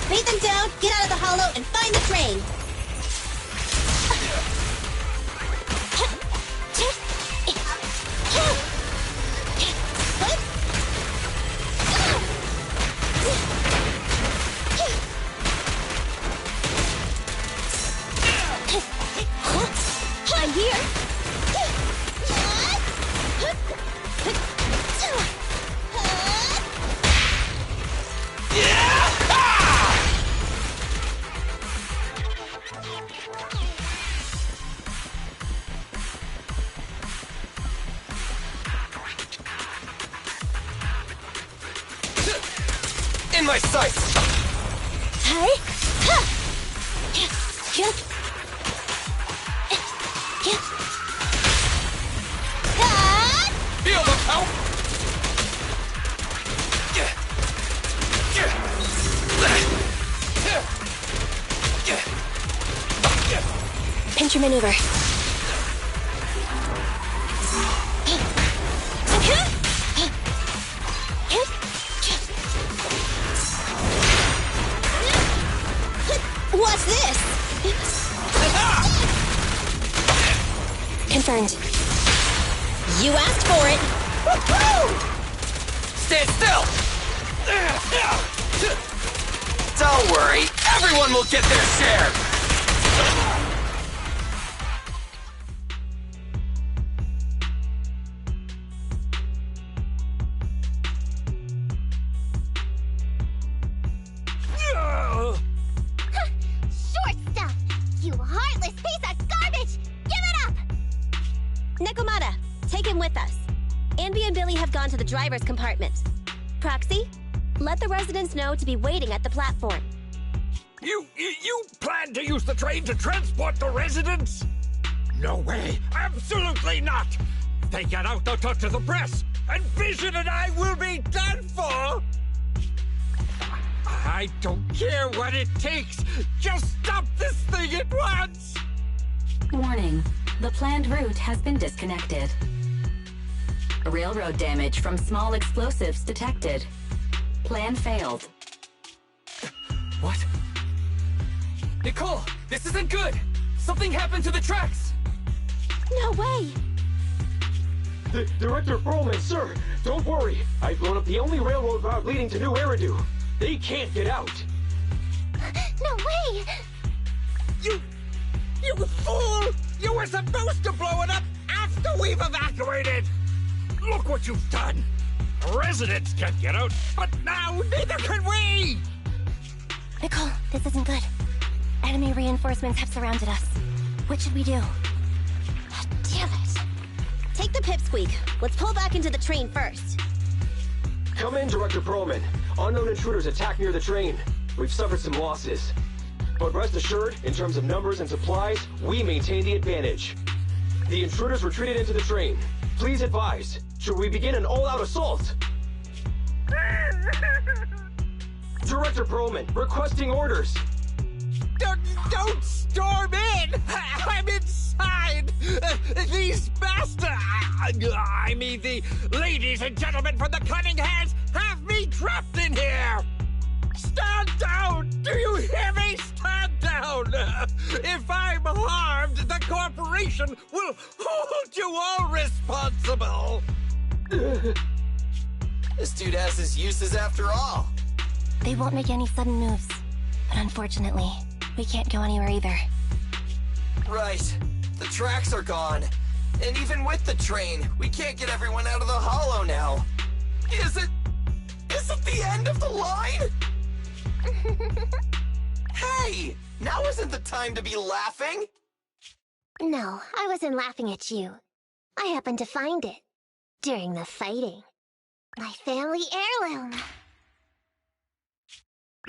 Beat them down, get out of the hollow, and find the train! I'm here. In my sights! Feel the power! Pinch your maneuver. What's this? Confirmed. You asked for it! Stand still! Don't worry, everyone will get their share! Short stuff! You heartless piece of garbage! Give it up! Nekomata, take him with us. Anby and Billy have gone to the driver's compartment. Proxy, let the residents know to be waiting at the platform. You plan to use the train to transport the residents? No way! Absolutely not! If they get out, they'll talk to the press, and Vision and I will be done for! I don't care what it takes! Just stop this thing at once! Warning. The planned route has been disconnected. Railroad damage from small explosives detected. Plan failed. What? Nicole, this isn't good! Something happened to the tracks! No way! Director Perlman, sir, don't worry. I've blown up the only railroad route leading to New Eridu. They can't get out. No way! You fool! You were supposed to blow it up after we've evacuated! Look what you've done! Residents can't get out, but now neither can we! Nicole, this isn't good. Enemy reinforcements have surrounded us. What should we do? Damn it! Take the pipsqueak. Let's pull back into the train first. Come in, Director Perlman. Unknown intruders attacked near the train. We've suffered some losses. But rest assured, in terms of numbers and supplies, we maintain the advantage. The intruders retreated into the train. Please advise, should we begin an all-out assault? Director Perlman, requesting orders. Don't storm in! I'm inside! These bastards! I mean, the ladies and gentlemen from the Cunning Hands have me trapped in here! Stand down! Do you hear me? Stand down! If I'm harmed, the corporation will hold you all responsible! This dude has his uses after all. They won't make any sudden moves. But unfortunately, we can't go anywhere either. Right. The tracks are gone. And even with the train, we can't get everyone out of the hollow now. Is it the end of the line? Hey! Now isn't the time to be laughing! No, I wasn't laughing at you. I happened to find it. During the fighting. My family heirloom.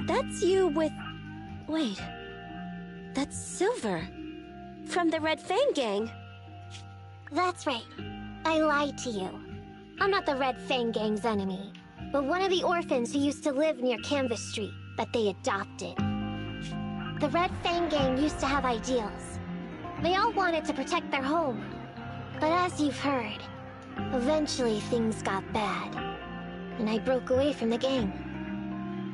That's you with... Wait. That's Silver. From the Red Fang Gang. That's right. I lied to you. I'm not the Red Fang Gang's enemy, but one of the orphans who used to live near Canvas Street that they adopted. The Red Fang Gang used to have ideals. They all wanted to protect their home. But as you've heard, eventually things got bad. And I broke away from the gang.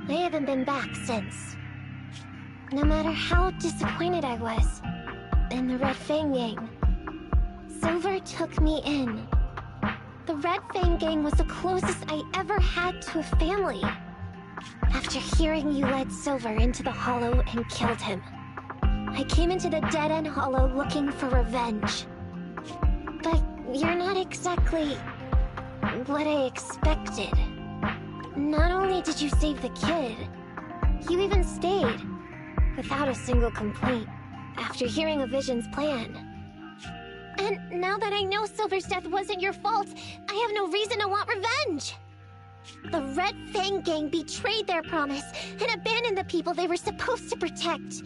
I haven't been back since. No matter how disappointed I was in the Red Fang Gang, Silver took me in. The Red Fang Gang was the closest I ever had to a family. After hearing you led Silver into the hollow and killed him, I came into the dead-end hollow looking for revenge. But you're not exactly what I expected. Not only did you save the kid, you even stayed, without a single complaint, after hearing a Vision's plan. And now that I know Silver's death wasn't your fault, I have no reason to want revenge! The Red Fang Gang betrayed their promise and abandoned the people they were supposed to protect.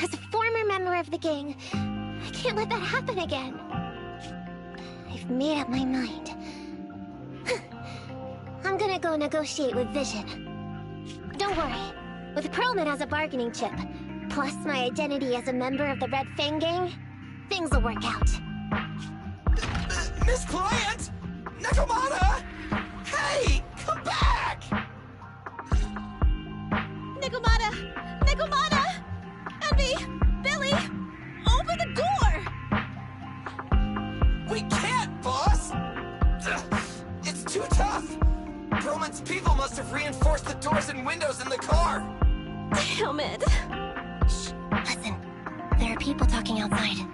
As a former member of the gang, I can't let that happen again. I've made up my mind. I'm gonna go negotiate with Vision. Don't worry. With Perlman as a bargaining chip, plus my identity as a member of the Red Fang Gang, things will work out. Miss Client! Nekomata! Hey! Come back! Nekomata! Nekomata! Envy! Billy! Open the door! We can't, boss! It's too tough! Perlman's people must have reinforced the doors and windows in the car! Damn it! Shh, listen. There are people talking outside.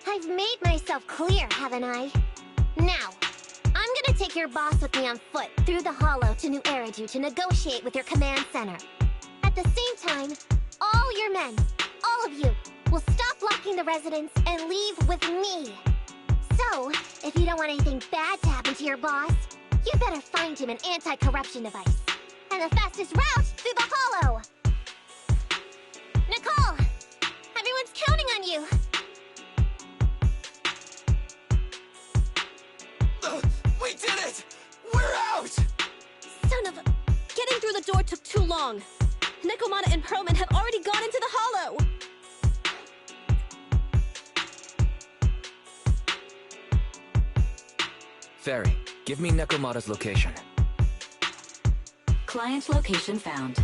I've made myself clear, haven't I? Now, I'm gonna take your boss with me on foot through the hollow to New Eridu to negotiate with your command center. At the same time, all your men, all of you, will stop blocking the residents and leave with me. So, if you don't want anything bad to happen to your boss, you better find him an anti-corruption device. And the fastest route through the hollow! Nicole! Everyone's counting on you! We did it! We're out! Son of a... Getting through the door took too long. Nekomata and Perlman have already gone into the hollow! Fairy, give me Nekomata's location. Client location found.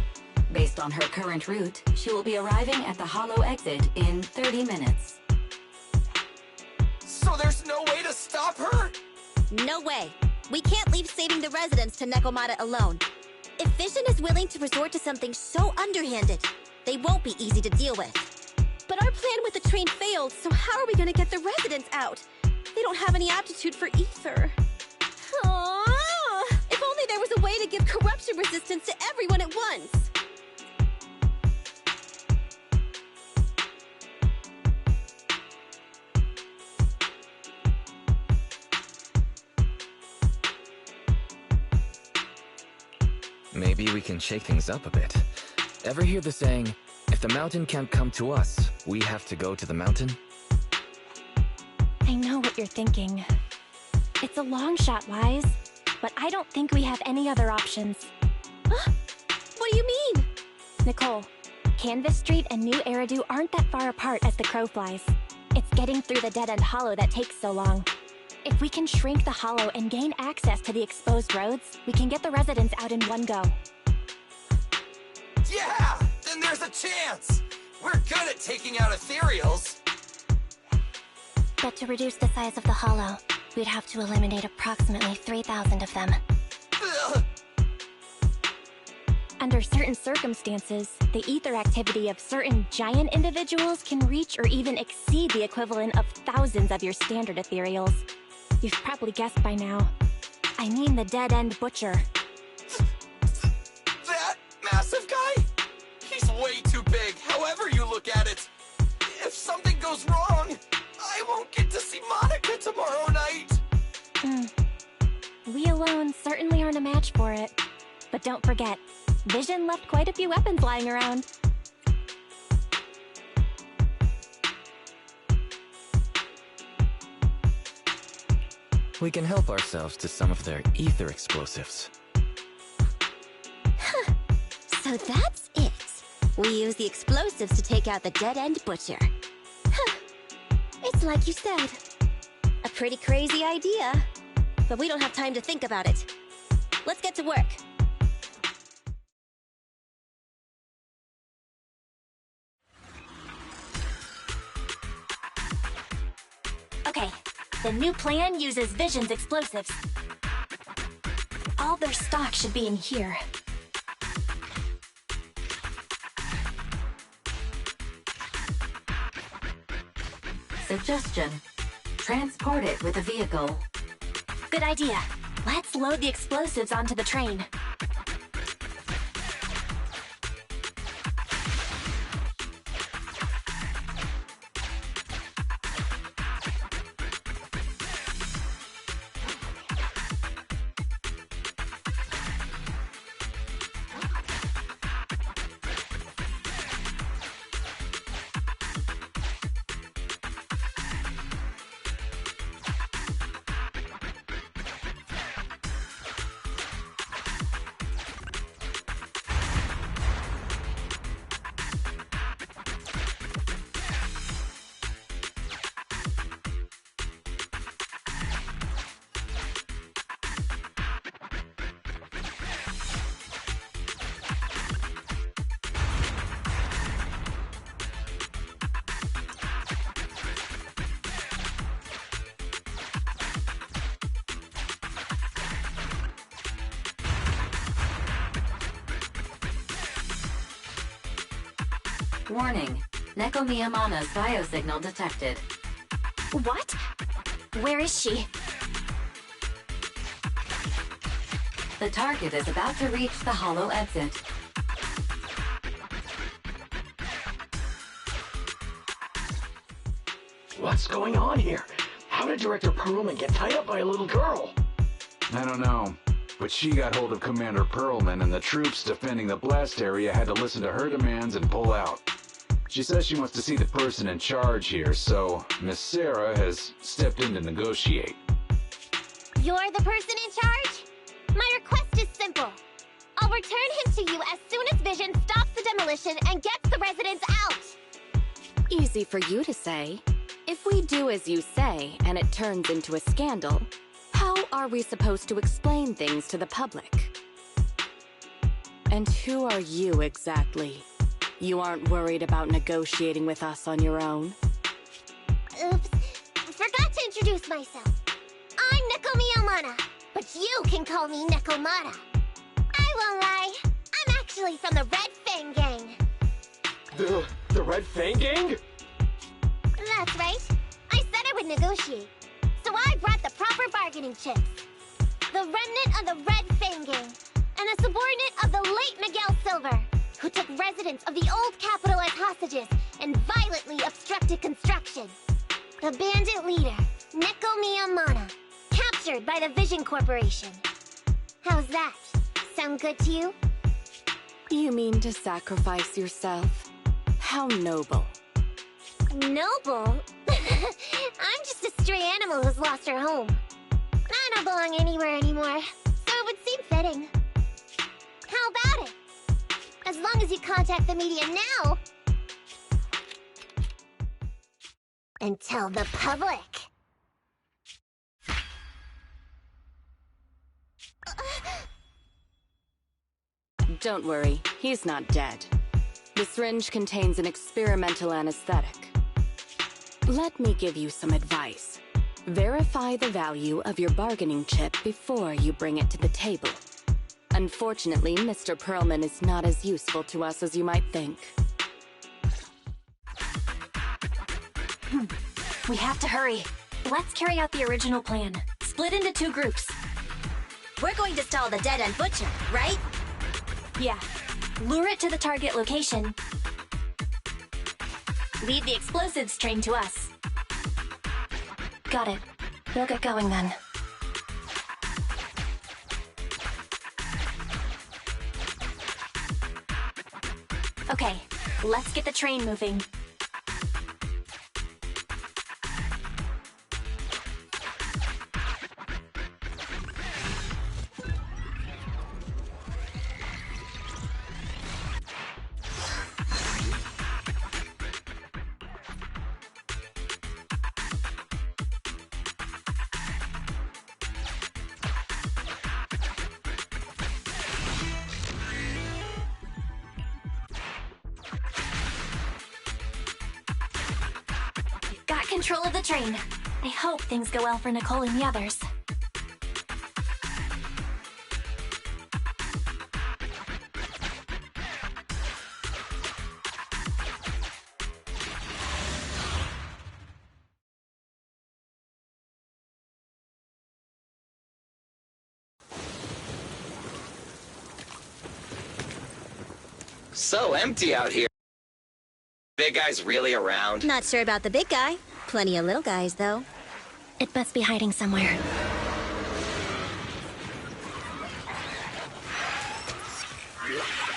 Based on her current route, she will be arriving at the hollow exit in 30 minutes. So there's no way to stop her? No way. We can't leave saving the residents to Nekomata alone. If Vision is willing to resort to something so underhanded, they won't be easy to deal with. But our plan with the train failed, so how are we gonna get the residents out? They don't have any aptitude for ether. Aww. If only there was a way to give corruption resistance to everyone at once. Maybe we can shake things up a bit. Ever hear the saying, if the mountain can't come to us, we have to go to the mountain? I know what you're thinking. It's a long shot, Wise, but I don't think we have any other options. Huh? What do you mean? Nicole, Canvas Street and New Eridu aren't that far apart as the crow flies. It's getting through the dead-end hollow that takes so long. If we can shrink the hollow and gain access to the exposed roads, we can get the residents out in one go. Yeah! Then there's a chance! We're good at taking out ethereals! But to reduce the size of the hollow, we'd have to eliminate approximately 3,000 of them. Ugh. Under certain circumstances, the ether activity of certain giant individuals can reach or even exceed the equivalent of thousands of your standard ethereals. You've probably guessed by now. I mean the dead-end butcher. That massive guy? He's way too big, however you look at it. If something goes wrong, I won't get to see Monica tomorrow night. We alone certainly aren't a match for it. But don't forget, Vision left quite a few weapons lying around. We can help ourselves to some of their ether explosives. So that's it. We use the explosives to take out the dead-end butcher. It's like you said. A pretty crazy idea. But we don't have time to think about it. Let's get to work. Okay, the new plan uses Vision's explosives. All their stock should be in here. Suggestion. Transport it with a vehicle. Good idea. Let's load the explosives onto the train. Warning. Neko Miyamana's biosignal detected. What? Where is she? The target is about to reach the hollow exit. What's going on here? How did Director Perlman get tied up by a little girl? I don't know, but she got hold of Commander Perlman, and the troops defending the blast area had to listen to her demands and pull out. She says she wants to see the person in charge here, so Miss Sarah has stepped in to negotiate. You're the person in charge? My request is simple. I'll return him to you as soon as Vision stops the demolition and gets the residents out. Easy for you to say. If we do as you say, and it turns into a scandal, how are we supposed to explain things to the public? And who are you exactly? You aren't worried about negotiating with us on your own? Oops. Forgot to introduce myself. I'm Neko Miyamana, but you can call me Nekomata. I won't lie. I'm actually from the Red Fang Gang. The Red Fang Gang? That's right. I said I would negotiate. So I brought the proper bargaining chips. The remnant of the Red Fang Gang, and a subordinate of the late Miguel Silver, who took residents of the old capital as hostages and violently obstructed construction. The bandit leader, Neko Miyamana, captured by the Vision Corporation. How's that? Sound good to you? You mean to sacrifice yourself? How noble. Noble? I'm just a stray animal who's lost her home. I don't belong anywhere anymore, so it would seem fitting. How about it? As long as you contact the media now and tell the public. Don't worry, he's not dead. The syringe contains an experimental anesthetic. Let me give you some advice. Verify the value of your bargaining chip before you bring it to the table. Unfortunately, Mr. Perlman is not as useful to us as you might think. We have to hurry. Let's carry out the original plan. Split into 2 groups. We're going to stall the dead-end butcher, right? Yeah. Lure it to the target location. Lead the explosives train to us. Got it. We'll get going then. Okay, let's get the train moving. Got control of the train. I hope things go well for Nicole and the others. So empty out here. Big guy's really around? Not sure about the big guy. Plenty of little guys, though. It must be hiding somewhere.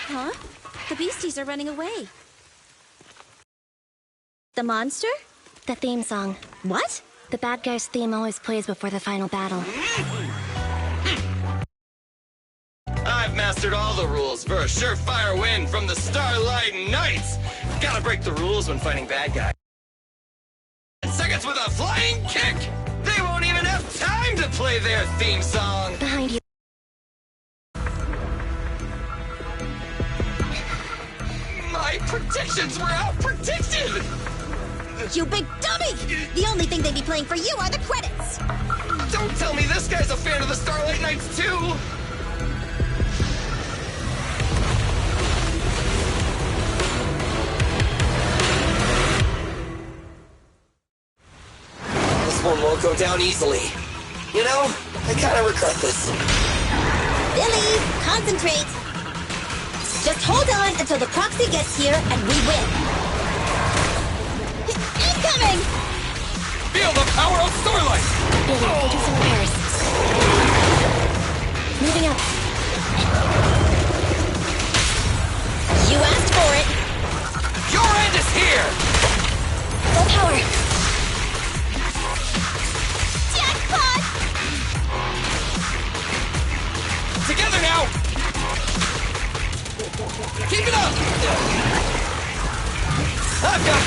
Huh? The beasties are running away. The monster? The theme song. What? The bad guy's theme always plays before the final battle. I've mastered all the rules for a surefire win from the Starlight Knights. Gotta break the rules when fighting bad guys. 10 seconds with a flying kick! They won't even have time to play their theme song! Behind you. My predictions were out-predicted! You big dummy! The only thing they'd be playing for you are the credits! Don't tell me this guy's a fan of the Starlight Knights too! This one won't go down easily. You know, I kinda regret this. Billy, concentrate! Just hold on until the proxy gets here and we win! Incoming! Feel the power of Starlight! Billy, taking some repairs. Moving up. You asked for it! Your end is here! Full power. Jackpot! Together now! Keep it up! I've got...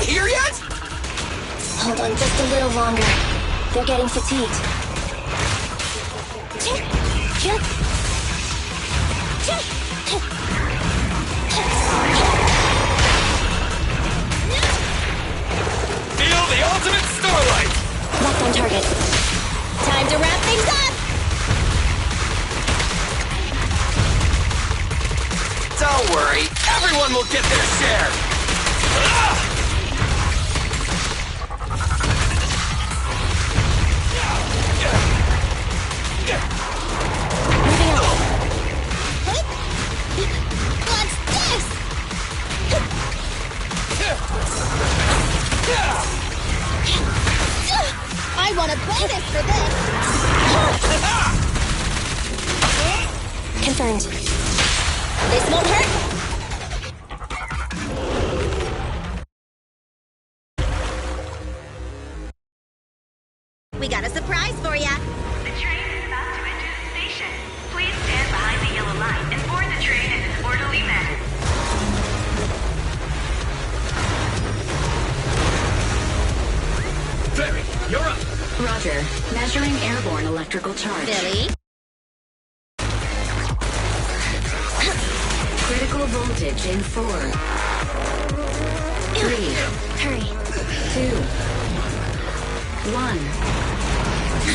here yet? Hold on just a little longer. They're getting fatigued. Feel the ultimate Starlight! Locked on target. Time to wrap things up! Don't worry, everyone will get their share! What's this? I want a bonus for this! Confirmed. This won't hurt? We got a surprise for ya! The train is about to enter the station. Please stand behind the yellow line and board the train in an orderly manner. Measuring airborne electrical charge. Billy? Critical voltage in 4, 3, Hurry. 2, 1,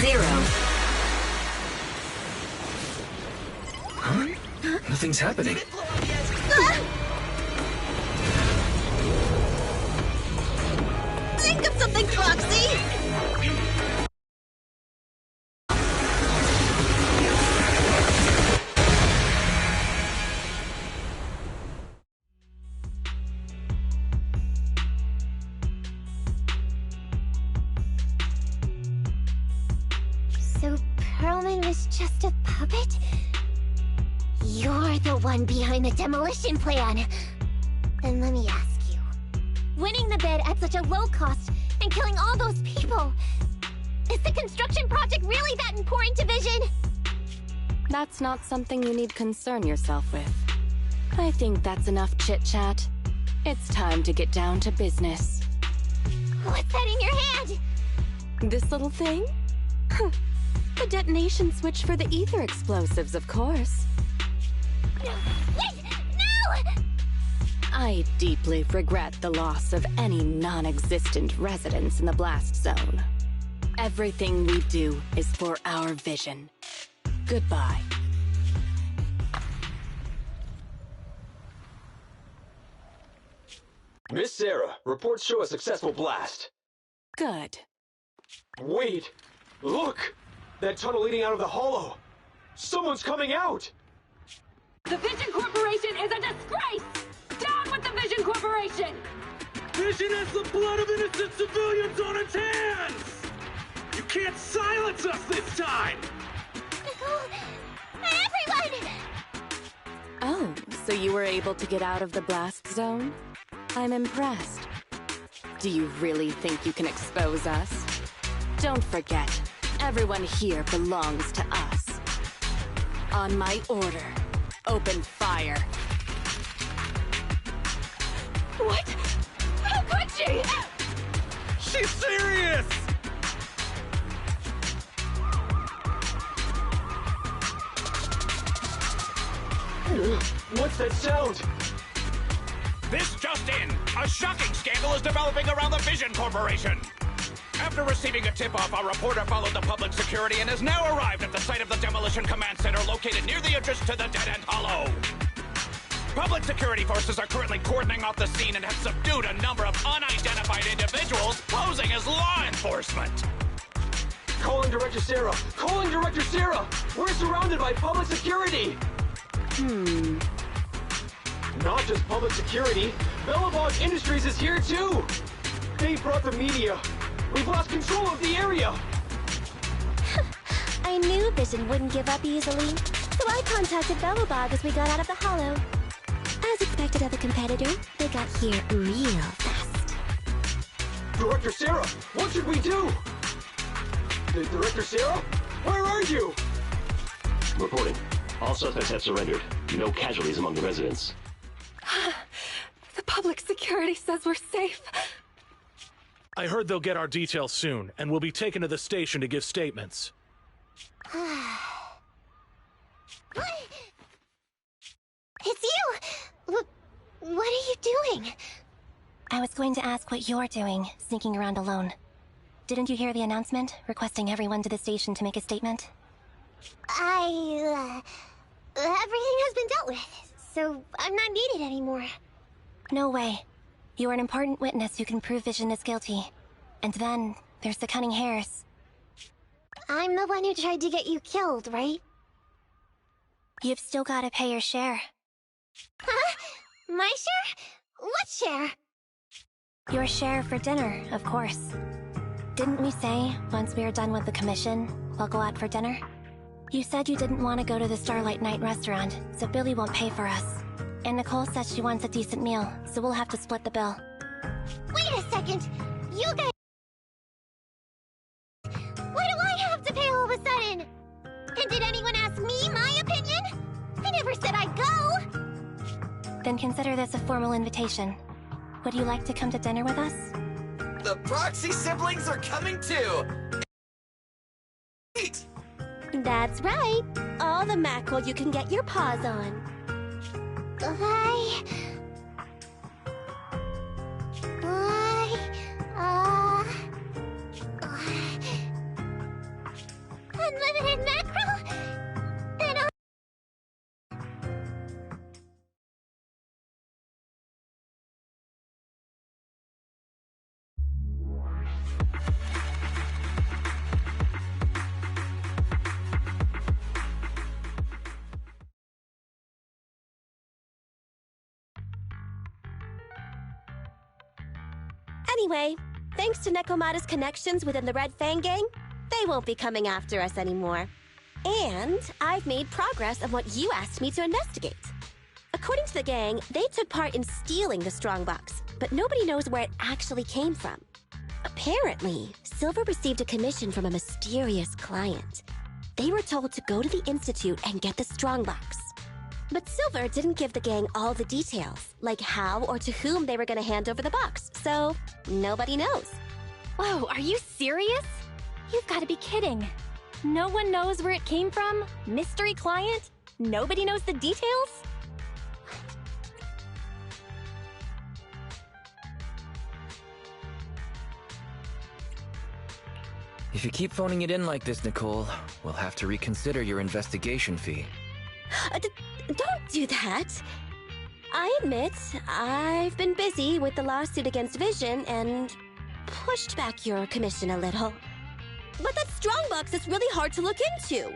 0. Huh? Nothing's happening. Think of something, Foxy! So Perlman was just a puppet? You're the one behind the demolition plan. Then let me ask you. Winning the bid at such a low cost and killing all those people, is the construction project really that important to Vision? That's not something you need concern yourself with. I think that's enough chit-chat. It's time to get down to business. What's that in your hand? This little thing? The detonation switch for the ether explosives, of course. Wait! No! I deeply regret the loss of any non-existent residents in the blast zone. Everything we do is for our vision. Goodbye. Miss Sarah, reports show a successful blast. Good. Wait! Look! That tunnel leading out of the hollow! Someone's coming out! The Vision Corporation is a disgrace! Down with the Vision Corporation! Vision has the blood of innocent civilians on its hands! You can't silence us this time! Everyone! Oh, so you were able to get out of the blast zone? I'm impressed. Do you really think you can expose us? Don't forget, everyone here belongs to us. On my order, open fire. What? How could she? She's serious! What's that sound? This just in! A shocking scandal is developing around the Vision Corporation! After receiving a tip-off, our reporter followed the public security and has now arrived at the site of the Demolition Command Center located near the entrance to the Dead-End Hollow. Public security forces are currently cordoning off the scene and have subdued a number of unidentified individuals posing as law enforcement. Calling Director Sarah! Calling Director Sarah! We're surrounded by public security! Not just public security, Bellabog Industries is here too! They brought the media! We've lost control of the area! I knew Vision wouldn't give up easily, so I contacted Bellabog as we got out of the hollow. As expected of a competitor, they got here real fast. Director Sarah, what should we do? Director Sarah? Where are you? Reporting. All suspects have surrendered. No casualties among the residents. The public security says we're safe. I heard they'll get our details soon, and we'll be taken to the station to give statements. It's you! What are you doing? I was going to ask what you're doing, sneaking around alone. Didn't you hear the announcement, requesting everyone to the station to make a statement? Everything has been dealt with, so I'm not needed anymore. No way. You are an important witness who can prove Vision is guilty. And then, there's the Cunning Hares. I'm the one who tried to get you killed, right? You've still gotta pay your share. Huh? My share? What share? Your share for dinner, of course. Didn't we say, once we are done with the commission, we'll go out for dinner? You said you didn't want to go to the Starlight Night restaurant, so Billy won't pay for us. And Nicole says she wants a decent meal, so we'll have to split the bill. Wait a second! You guys... Why do I have to pay all of a sudden? And did anyone ask me my opinion? I never said I'd go! Then consider this a formal invitation. Would you like to come to dinner with us? The Proxy siblings are coming too! That's right. All the mackerel you can get your paws on. Unlimited mackerel? Then I'll... Anyway, thanks to Nekomata's connections within the Red Fang gang, they won't be coming after us anymore. And I've made progress on what you asked me to investigate. According to the gang, they took part in stealing the strongbox, but nobody knows where it actually came from. Apparently, Silver received a commission from a mysterious client. They were told to go to the Institute and get the strongbox. But Silver didn't give the gang all the details, like how or to whom they were going to hand over the box, so nobody knows. Whoa, are you serious? You've got to be kidding. No one knows where it came from? Mystery client? Nobody knows the details? If you keep phoning it in like this, Nicole, we'll have to reconsider your investigation fee. Don't do that. I admit, I've been busy with the lawsuit against Vision and pushed back your commission a little. But that strongbox is really hard to look into.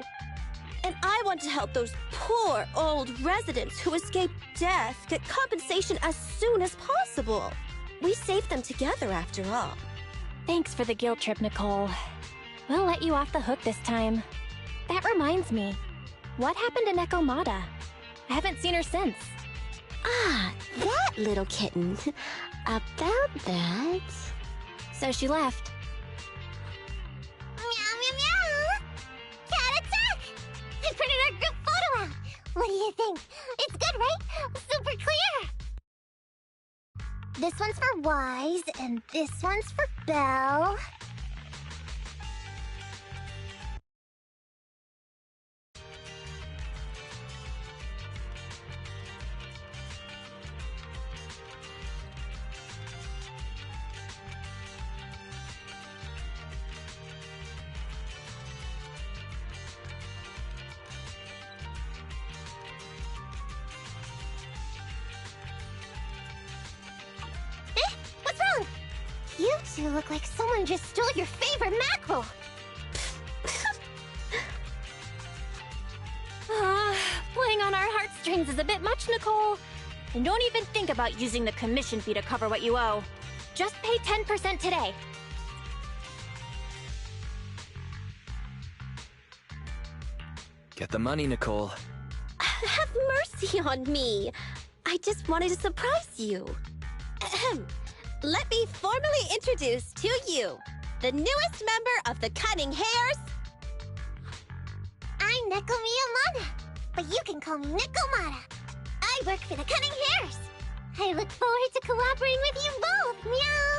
And I want to help those poor old residents who escaped death get compensation as soon as possible. We saved them together after all. Thanks for the guilt trip, Nicole. We'll let you off the hook this time. That reminds me. What happened to Nekomata? I haven't seen her since. Ah, that little kitten. About that... So she left. Meow, meow, meow! Cat attack! I printed our group photo out! What do you think? It's good, right? Super clear! This one's for Wise, and this one's for Belle. You two look like someone just stole your favorite mackerel! Playing on our heartstrings is a bit much, Nicole. And don't even think about using the commission fee to cover what you owe. Just pay 10% today. Get the money, Nicole. Have mercy on me. I just wanted to surprise you. Ahem. Let me formally introduce to you the newest member of the Cunning Hares. I'm Neko Miyamada, but you can call me Nekomata. I work for the Cunning Hares. I look forward to cooperating with you both, meow!